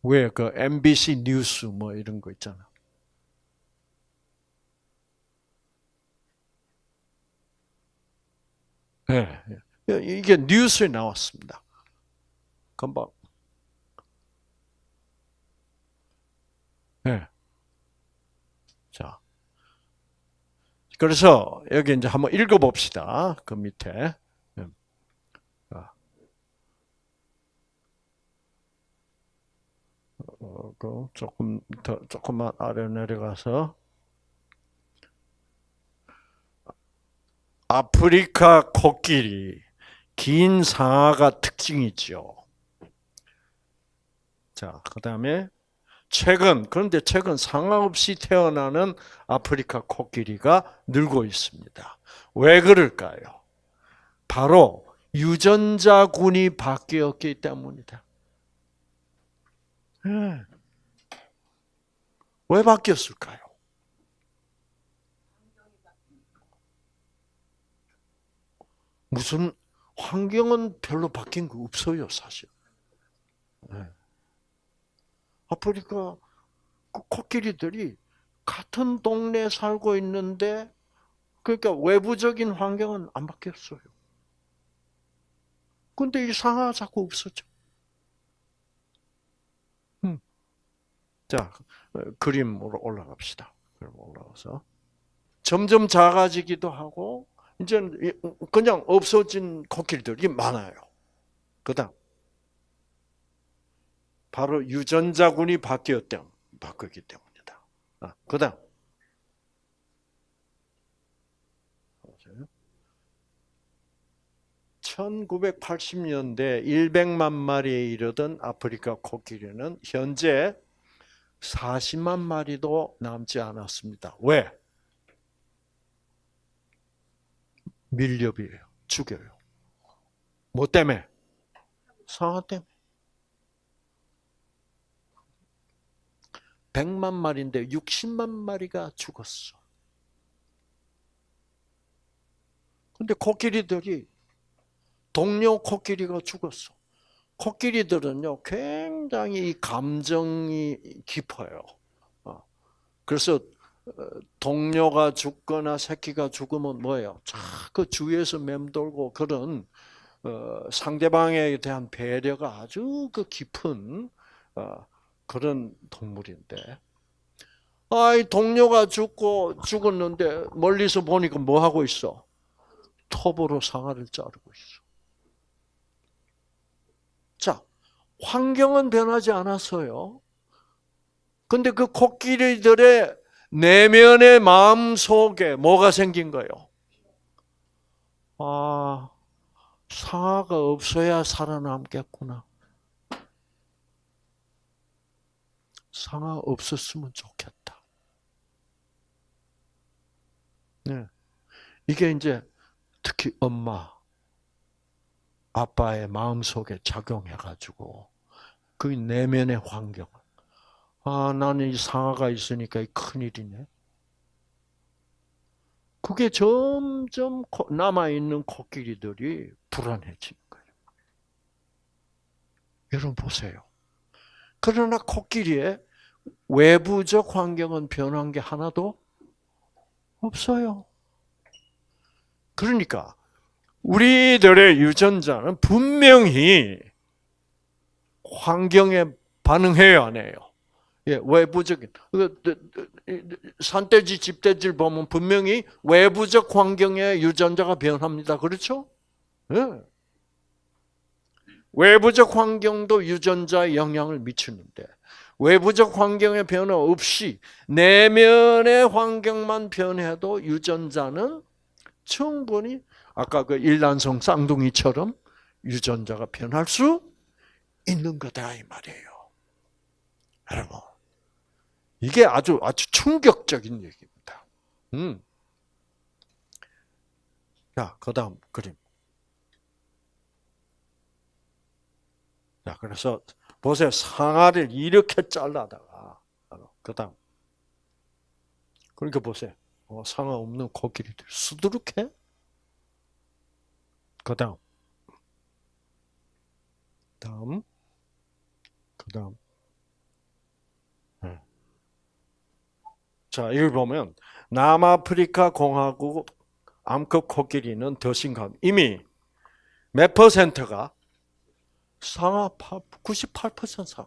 A: 왜 그 MBC 뉴스 뭐 이런 거 있잖아. 네. 이게 뉴스에 나왔습니다. 금방. 네. 자. 그래서 여기 이제 한번 읽어봅시다. 그 밑에. 조금만 아래 내려가서. 아프리카 코끼리, 긴 상아가 특징이죠. 자, 그 다음에 그런데 최근 상아 없이 태어나는 아프리카 코끼리가 늘고 있습니다. 왜 그럴까요? 바로 유전자군이 바뀌었기 때문이다. 네. 왜 바뀌었을까요? 무슨 환경은 별로 바뀐 거 없어요, 사실. 네. 아프리카 코끼리들이 같은 동네에 살고 있는데, 그러니까 외부적인 환경은 안 바뀌었어요. 근데 이 상아가 자꾸 없어져. 자, 그림으로 올라갑시다. 그림 올라가서 점점 작아지기도 하고, 이제 그냥 없어진 코끼리들이 많아요. 그다음 바로 유전자군이 바뀌었기 때문이다. 그다음 1980년대 100만 마리에 이르던 아프리카 코끼리는 현재 40만 마리도 남지 않았습니다. 왜? 밀렵이에요. 죽여요. 뭐 때문에? 상아 때문에. 100만 마리인데 60만 마리가 죽었어. 근데 코끼리들이 동료 코끼리가 죽었어. 코끼리들은요 굉장히 감정이 깊어요. 그래서 동료가 죽거나 새끼가 죽으면 뭐예요? 그 주위에서 맴돌고 그런 상대방에 대한 배려가 아주 그 깊은 그런 동물인데, 이 동료가 죽었는데 멀리서 보니까 뭐 하고 있어? 톱으로 상아를 자르고 있어. 자, 환경은 변하지 않았어요. 근데 그 코끼리들의 내면의 마음 속에 뭐가 생긴 거예요? 아, 상아가 없어야 살아남겠구나. 상아 없었으면 좋겠다. 네. 이게 이제 특히 엄마, 아빠의 마음 속에 작용해가지고 그 내면의 환경. 나는 이 상아가 있으니까 큰일이네. 그게 점점 남아있는 코끼리들이 불안해지는 거예요. 여러분 보세요. 그러나 코끼리의 외부적 환경은 변한 게 하나도 없어요. 그러니까 우리들의 유전자는 분명히 환경에 반응해요, 안 해요? 예, 외부적인 산돼지, 집돼지를 보면 분명히 외부적 환경에 유전자가 변합니다. 그렇죠? 예. 외부적 환경도 유전자에 영향을 미치는데 외부적 환경의 변화 없이 내면의 환경만 변해도 유전자는 충분히 아까 그 일란성 쌍둥이처럼 유전자가 변할 수 있는 거다 이 말이에요. 여러분, 이게 아주 충격적인 얘기입니다. 자, 그다음 그림. 자, 그래서 보세요. 상아를 이렇게 잘라다가 그다음 그러니까 보세요. 상아 없는 코끼리들 수두룩해. 그다음, 다음, 그다음. 네. 자, 이걸 보면 남아프리카 공화국 암컷 코끼리는 더 심각. 이미 몇 퍼센트가 상아 98% 상.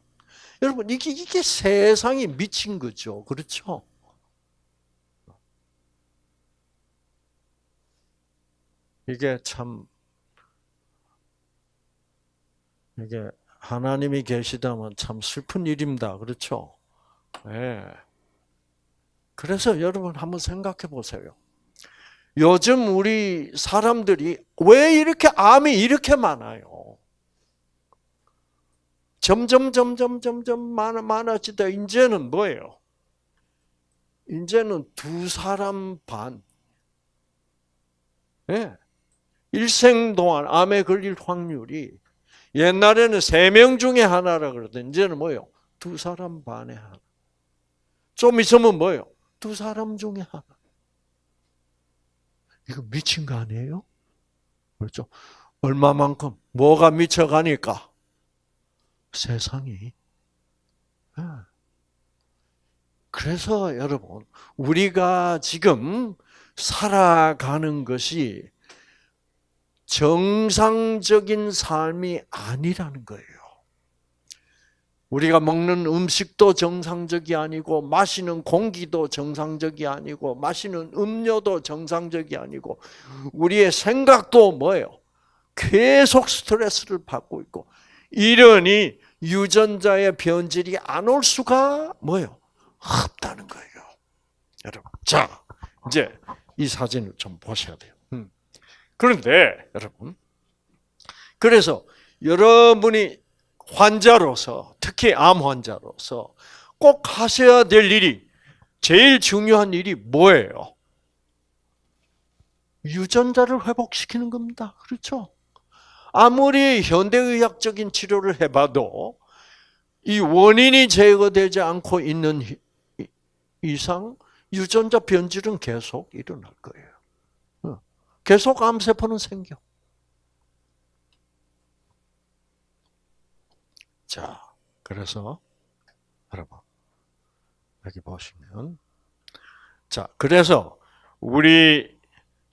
A: 여러분 이게 세상이 미친 거죠, 그렇죠? 이게 참 이게 하나님이 계시다면 참 슬픈 일입니다, 그렇죠? 네. 그래서 여러분 한번 생각해 보세요. 요즘 우리 사람들이 왜 이렇게 암이 이렇게 많아요? 점점 많아지다 이제는 뭐예요? 이제는 두 사람 반. 네. 일생 동안 암에 걸릴 확률이 옛날에는 3명 중에 하나라 그러던 이제는 뭐예요? 두 사람 반에 하나. 좀 있으면 뭐예요? 두 사람 중에 하나. 이거 미친 거 아니에요? 그렇죠? 얼마만큼 뭐가 미쳐가니까 세상이. 그래서 여러분 우리가 지금 살아가는 것이 정상적인 삶이 아니라는 거예요. 우리가 먹는 음식도 정상적이 아니고 마시는 공기도 정상적이 아니고 마시는 음료도 정상적이 아니고 우리의 생각도 뭐예요? 계속 스트레스를 받고 있고 이러니 유전자의 변질이 안 올 수가 뭐예요? 없다는 거예요. 여러분. 자, 이제 이 사진을 좀 보셔야 돼요. 그런데 여러분, 그래서 여러분이 환자로서 특히 암 환자로서 꼭 하셔야 될 일이 제일 중요한 일이 뭐예요? 유전자를 회복시키는 겁니다. 그렇죠? 아무리 현대의학적인 치료를 해봐도 이 원인이 제거되지 않고 있는 이상 유전자 변질은 계속 일어날 거예요. 계속 암세포는 생겨. 자, 그래서 여러분 여기 보시면 자, 그래서 우리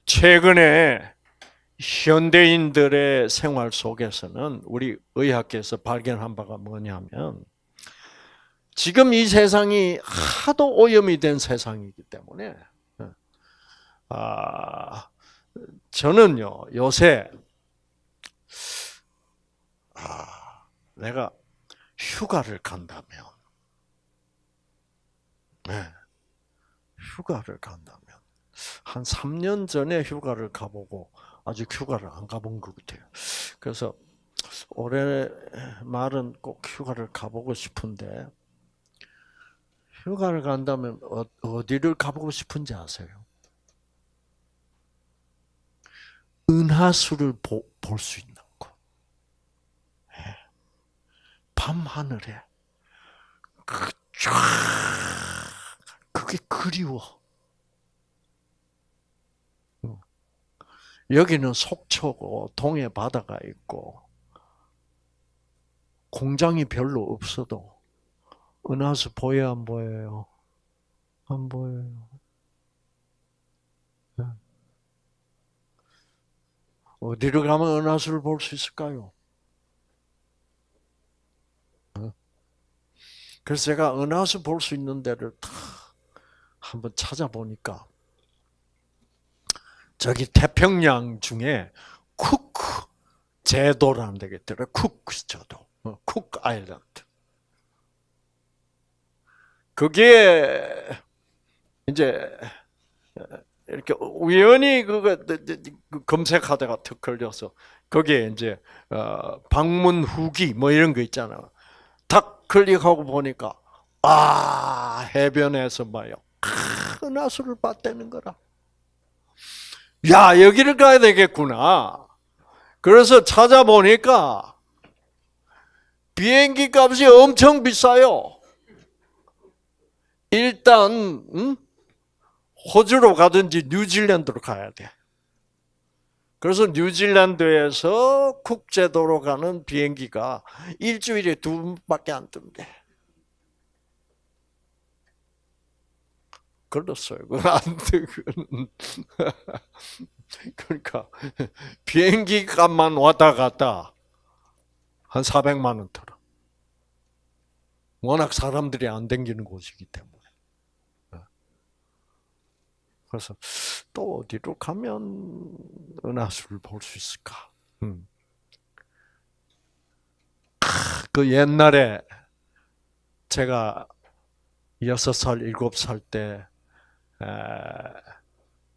A: 최근에 현대인들의 생활 속에서는 우리 의학계에서 발견한 바가 뭐냐면 지금 이 세상이 하도 오염이 된 세상이기 때문에 저는요 요새 내가 휴가를 간다면 휴가를 간다면 한 3년 전에 휴가를 가보고 아직 휴가를 안 가본 것 같아요. 그래서 올해 말은 꼭 휴가를 가보고 싶은데 휴가를 간다면 어디를 가보고 싶은지 아세요? 은하수를 볼 수 있는 곳. 밤하늘에 그게 그리워. 여기는 속초고 동해 바다가 있고 공장이 별로 없어도 은하수 보여요, 안 보여요? 안 보여요. 어디로 가면 은하수를 볼 수 있을까요? 그래서 제가 은하수 볼 수 있는 데를 다 한번 찾아보니까 저기 태평양 중에 쿡 제도라는 데가 있더라고요. 쿡 제도. 쿡 아일랜드. 그게 이제 이렇게 우연히 그거 검색하다가 턱 걸려서 거기에 이제 방문 후기 뭐 이런 거 있잖아요. 딱 클릭하고 보니까 해변에서 봐요. 은하수를 봤다는 거라. 야, 여기를 가야 되겠구나. 그래서 찾아보니까 비행기 값이 엄청 비싸요. 일단 호주로 가든지 뉴질랜드로 가야 돼. 그래서 뉴질랜드에서 국제도로 가는 비행기가 일주일에 2번밖에 안 뜬대. 걸렸어요. 그건 안 돼. 그러니까 비행기 값만 왔다 갔다 한 400만 원 들어. 워낙 사람들이 안 댕기는 곳이기 때문에. 그래서 또 어디로 가면 은하수를 볼 수 있을까? 그 옛날에 제가 6살, 7살 때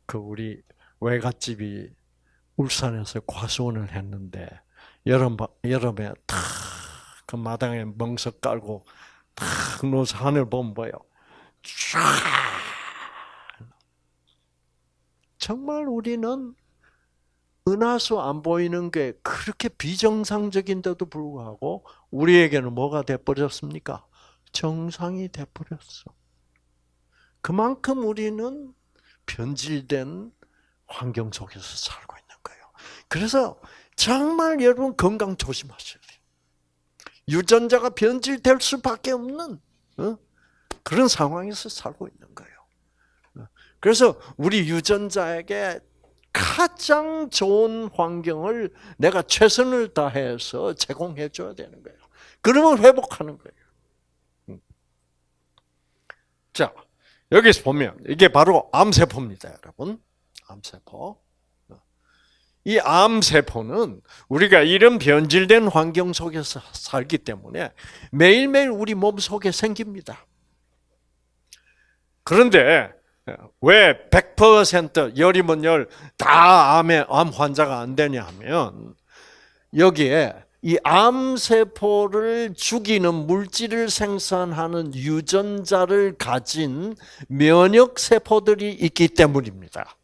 A: 그 우리 외갓집이 울산에서 과수원을 했는데 여름에 탁 그 마당에 멍석 깔고 탁 누워서 하늘 보면 뭐예요? 쫙 정말 우리는 은하수 안 보이는 게 그렇게 비정상적인데도 불구하고 우리에게는 뭐가 돼버렸습니까? 정상이 돼버렸어. 그만큼 우리는 변질된 환경 속에서 살고 있는 거예요. 그래서 정말 여러분 건강 조심하셔야 돼요. 유전자가 변질될 수밖에 없는 그런 상황에서 살고 있는 거예요. 그래서 우리 유전자에게 가장 좋은 환경을 내가 최선을 다해서 제공해 줘야 되는 거예요. 그러면 회복하는 거예요. 자, 여기서 보면 이게 바로 암세포입니다, 여러분. 암세포. 이 암세포는 우리가 이런 변질된 환경 속에서 살기 때문에 매일매일 우리 몸 속에 생깁니다. 그런데 왜 100% 열이면 열 다 암 환자가 안 되냐 하면 여기에 이 암세포를 죽이는 물질을 생산하는 유전자를 가진 면역세포들이 있기 때문입니다.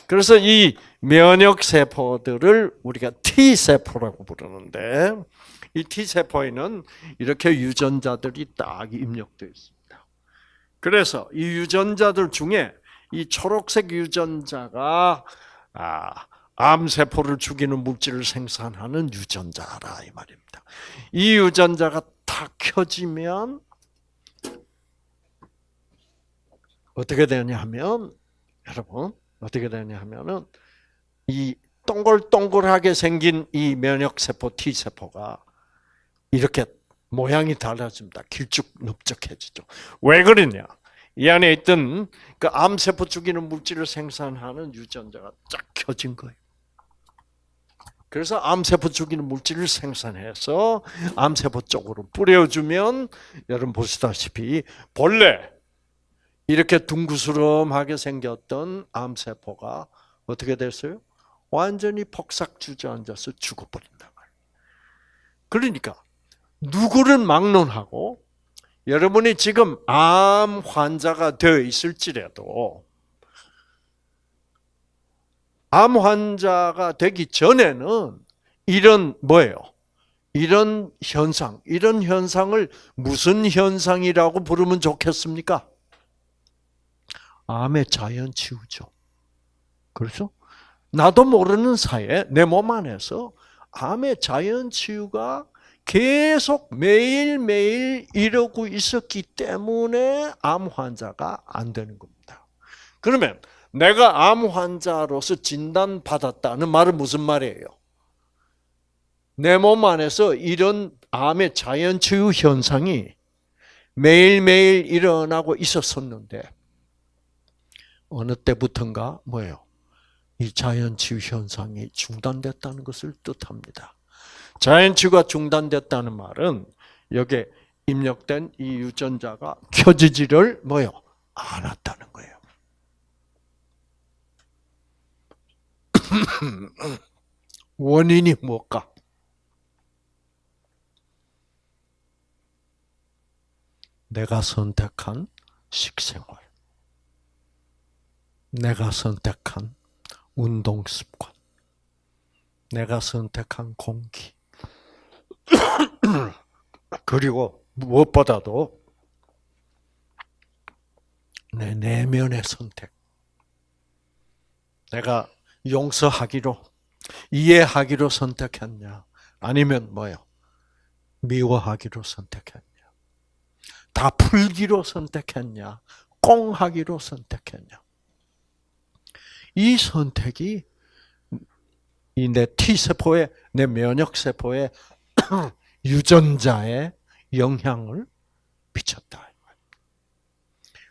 A: 그래서 이 면역세포들을 우리가 T세포라고 부르는데 이 T세포에는 이렇게 유전자들이 딱 입력되어 있습니다. 그래서 이 유전자들 중에 이 초록색 유전자가 암세포를 죽이는 물질을 생산하는 유전자라 이 말입니다. 이 유전자가 다 켜지면 어떻게 되냐 하면, 여러분, 어떻게 되냐 하면은, 이 동글동글하게 생긴 이 면역세포 T세포가 이렇게 모양이 달라집니다. 길쭉넓적해지죠. 왜 그러냐? 이 안에 있던 그 암세포 죽이는 물질을 생산하는 유전자가 쫙 켜진 거예요. 그래서 암세포 죽이는 물질을 생산해서 암세포 쪽으로 뿌려주면 여러분 보시다시피 본래 이렇게 둥그스름하게 생겼던 암세포가 어떻게 됐어요? 완전히 폭삭 주저앉아서 죽어버린다 말이에요. 그러니까 누구를 막론하고 여러분이 지금 암 환자가 되어 있을지라도 암 환자가 되기 전에는 이런 뭐예요? 이런 현상을 무슨 현상이라고 부르면 좋겠습니까? 암의 자연 치유죠. 그렇죠? 나도 모르는 사이에 내 몸 안에서 암의 자연 치유가 계속 매일매일 이러고 있었기 때문에 암 환자가 안 되는 겁니다. 그러면 내가 암 환자로서 진단받았다는 말은 무슨 말이에요? 내 몸 안에서 이런 암의 자연 치유 현상이 매일매일 일어나고 있었었는데 어느 때부턴가 뭐예요? 이 자연 치유 현상이 중단됐다는 것을 뜻합니다. 자연 치유가 중단됐다는 말은 여기에 입력된 이 유전자가 켜지지를 뭐요? 않았다는 거예요. 원인이 뭘까? 내가 선택한 식생활, 내가 선택한 운동 습관, 내가 선택한 공기, 그리고 무엇보다도 내 내면의 선택. 내가 용서하기로, 이해하기로 선택했냐? 아니면 뭐요? 미워하기로 선택했냐? 다 풀기로 선택했냐? 꽁하기로 선택했냐? 이 선택이 이 내 T세포의, 내 면역세포의 유전자에 영향을 미쳤다.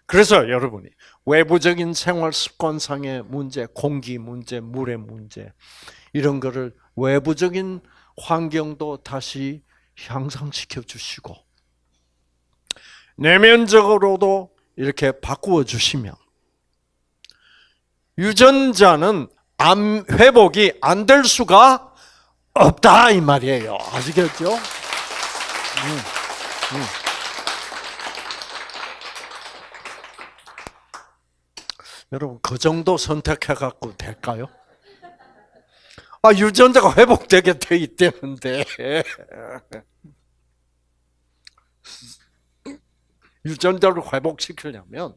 A: 그래서 여러분이 외부적인 생활 습관상의 문제, 공기 문제, 물의 문제 이런 거를 외부적인 환경도 다시 향상시켜 주시고 내면적으로도 이렇게 바꾸어 주시면 유전자는 암 회복이 안 될 수가 없다 이 말이에요. 아시겠죠? 여러분 그 정도 선택해 갖고 될까요? 아 유전자가 회복되게 돼 있다는데 유전자를 회복시키려면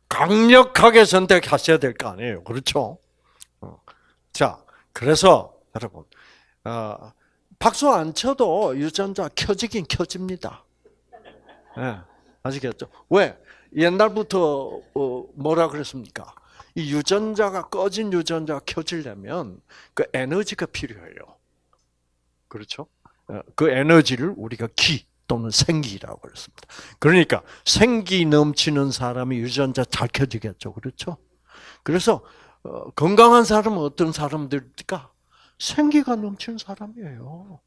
A: 강력하게 선택하셔야 될 거 아니에요, 그렇죠? 자, 그래서 여러분 박수 안 쳐도 유전자 켜지긴 켜집니다. 네, 아시겠죠? 왜? 옛날부터 뭐라 그랬습니까? 이 유전자가 꺼진 유전자가 켜지려면 그 에너지가 필요해요. 그렇죠? 그 에너지를 우리가 기 또는 생기라고 그랬습니다. 그러니까 생기 넘치는 사람이 유전자 잘 켜지겠죠. 그렇죠? 그래서 건강한 사람은 어떤 사람들일까? 생기가 넘치는 사람이에요.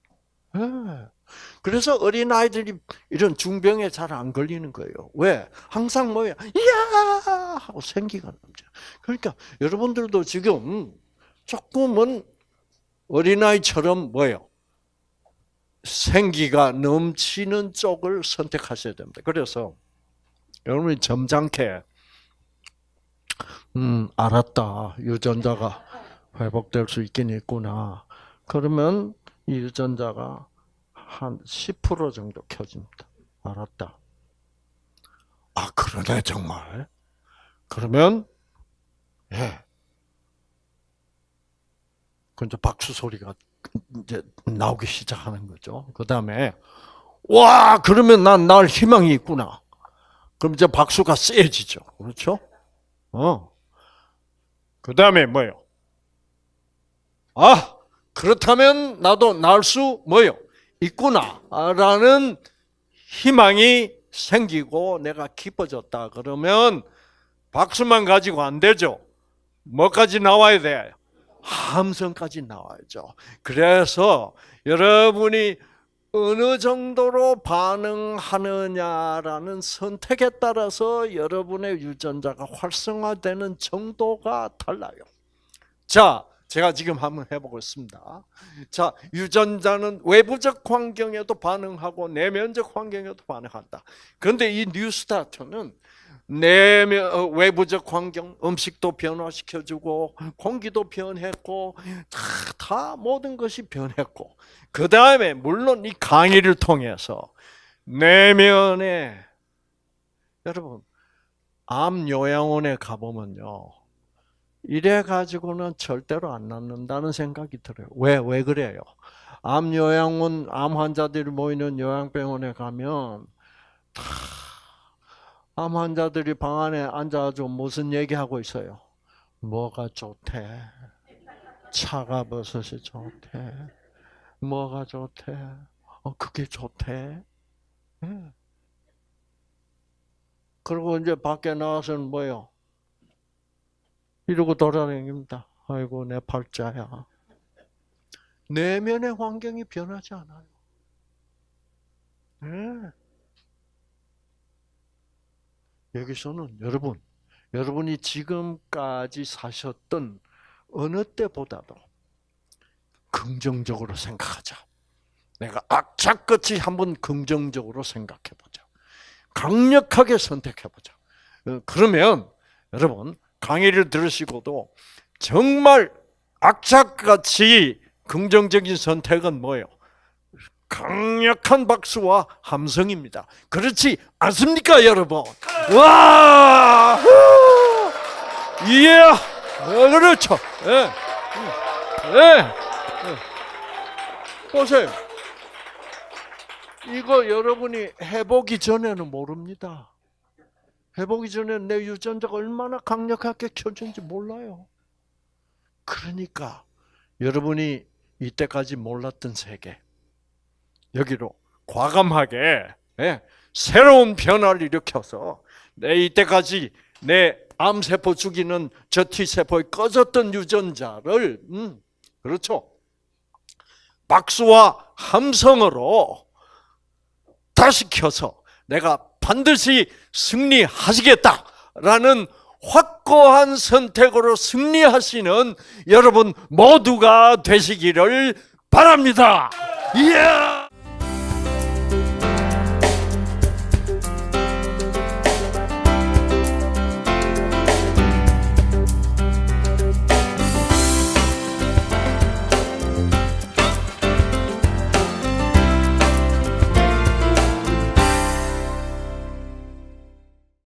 A: 네. 그래서 어린아이들이 이런 중병에 잘 안 걸리는 거예요. 왜? 항상 뭐야? 이야! 하고 생기가 넘쳐. 그러니까 여러분들도 지금 조금은 어린아이처럼 뭐예요? 생기가 넘치는 쪽을 선택하셔야 됩니다. 그래서 여러분이 점잖게 알았다. 유전자가 회복될 수 있긴 있구나. 그러면 이 유전자가 한 10% 정도 켜집니다. 알았다. 아, 그러네, 정말. 그러면, 예. 근데 박수 소리가 이제 나오기 시작하는 거죠. 그 다음에, 와, 그러면 날 희망이 있구나. 그럼 이제 박수가 세지죠. 그렇죠? 그 다음에 뭐예요? 아, 그렇다면 나도 날 수 뭐예요? 있구나 라는 희망이 생기고 내가 기뻐졌다 그러면 박수만 가지고 안 되죠. 뭐까지 나와야 돼요? 함성까지 나와야죠. 그래서 여러분이 어느 정도로 반응하느냐라는 선택에 따라서 여러분의 유전자가 활성화되는 정도가 달라요. 자, 제가 지금 한번 해보겠습니다. 자, 유전자는 외부적 환경에도 반응하고 내면적 환경에도 반응한다. 그런데 이 뉴스타트는 외부적 환경, 음식도 변화시켜주고 공기도 변했고 다 모든 것이 변했고 그 다음에 물론 이 강의를 통해서 내면에 여러분 암 요양원에 가보면요 이래 가지고는 절대로 안 낫는다는 생각이 들어요. 왜 그래요? 암 요양원 암 환자들이 모이는 요양병원에 가면 암 환자들이 방 안에 앉아가지고 무슨 얘기하고 있어요? 뭐가 좋대? 차가버섯이 좋대. 뭐가 좋대? 그게 좋대. 네. 그리고 이제 밖에 나와서는 뭐예요? 이러고 돌아다닙니다. 아이고 내 팔자야. 내면의 환경이 변하지 않아요. 네. 여기서는 여러분이 지금까지 사셨던 어느 때보다도 긍정적으로 생각하자. 내가 악착같이 한번 긍정적으로 생각해보자. 강력하게 선택해보자. 그러면 여러분 강의를 들으시고도 정말 악착같이 긍정적인 선택은 뭐예요? 강력한 박수와 함성입니다. 그렇지 않습니까, 여러분? 와! 예! 그렇죠. 예. 예. 보세요. 이거 여러분이 해보기 전에는 모릅니다. 해보기 전에는 내 유전자가 얼마나 강력하게 켜진지 몰라요. 그러니까 여러분이 이때까지 몰랐던 세계 여기로 과감하게 새로운 변화를 일으켜서 내 이때까지 내 암세포 죽이는 저 T세포에 꺼졌던 유전자를 그렇죠. 박수와 함성으로 다시 켜서 내가 반드시 승리하시겠다라는 확고한 선택으로 승리하시는 여러분 모두가 되시기를 바랍니다. 이야!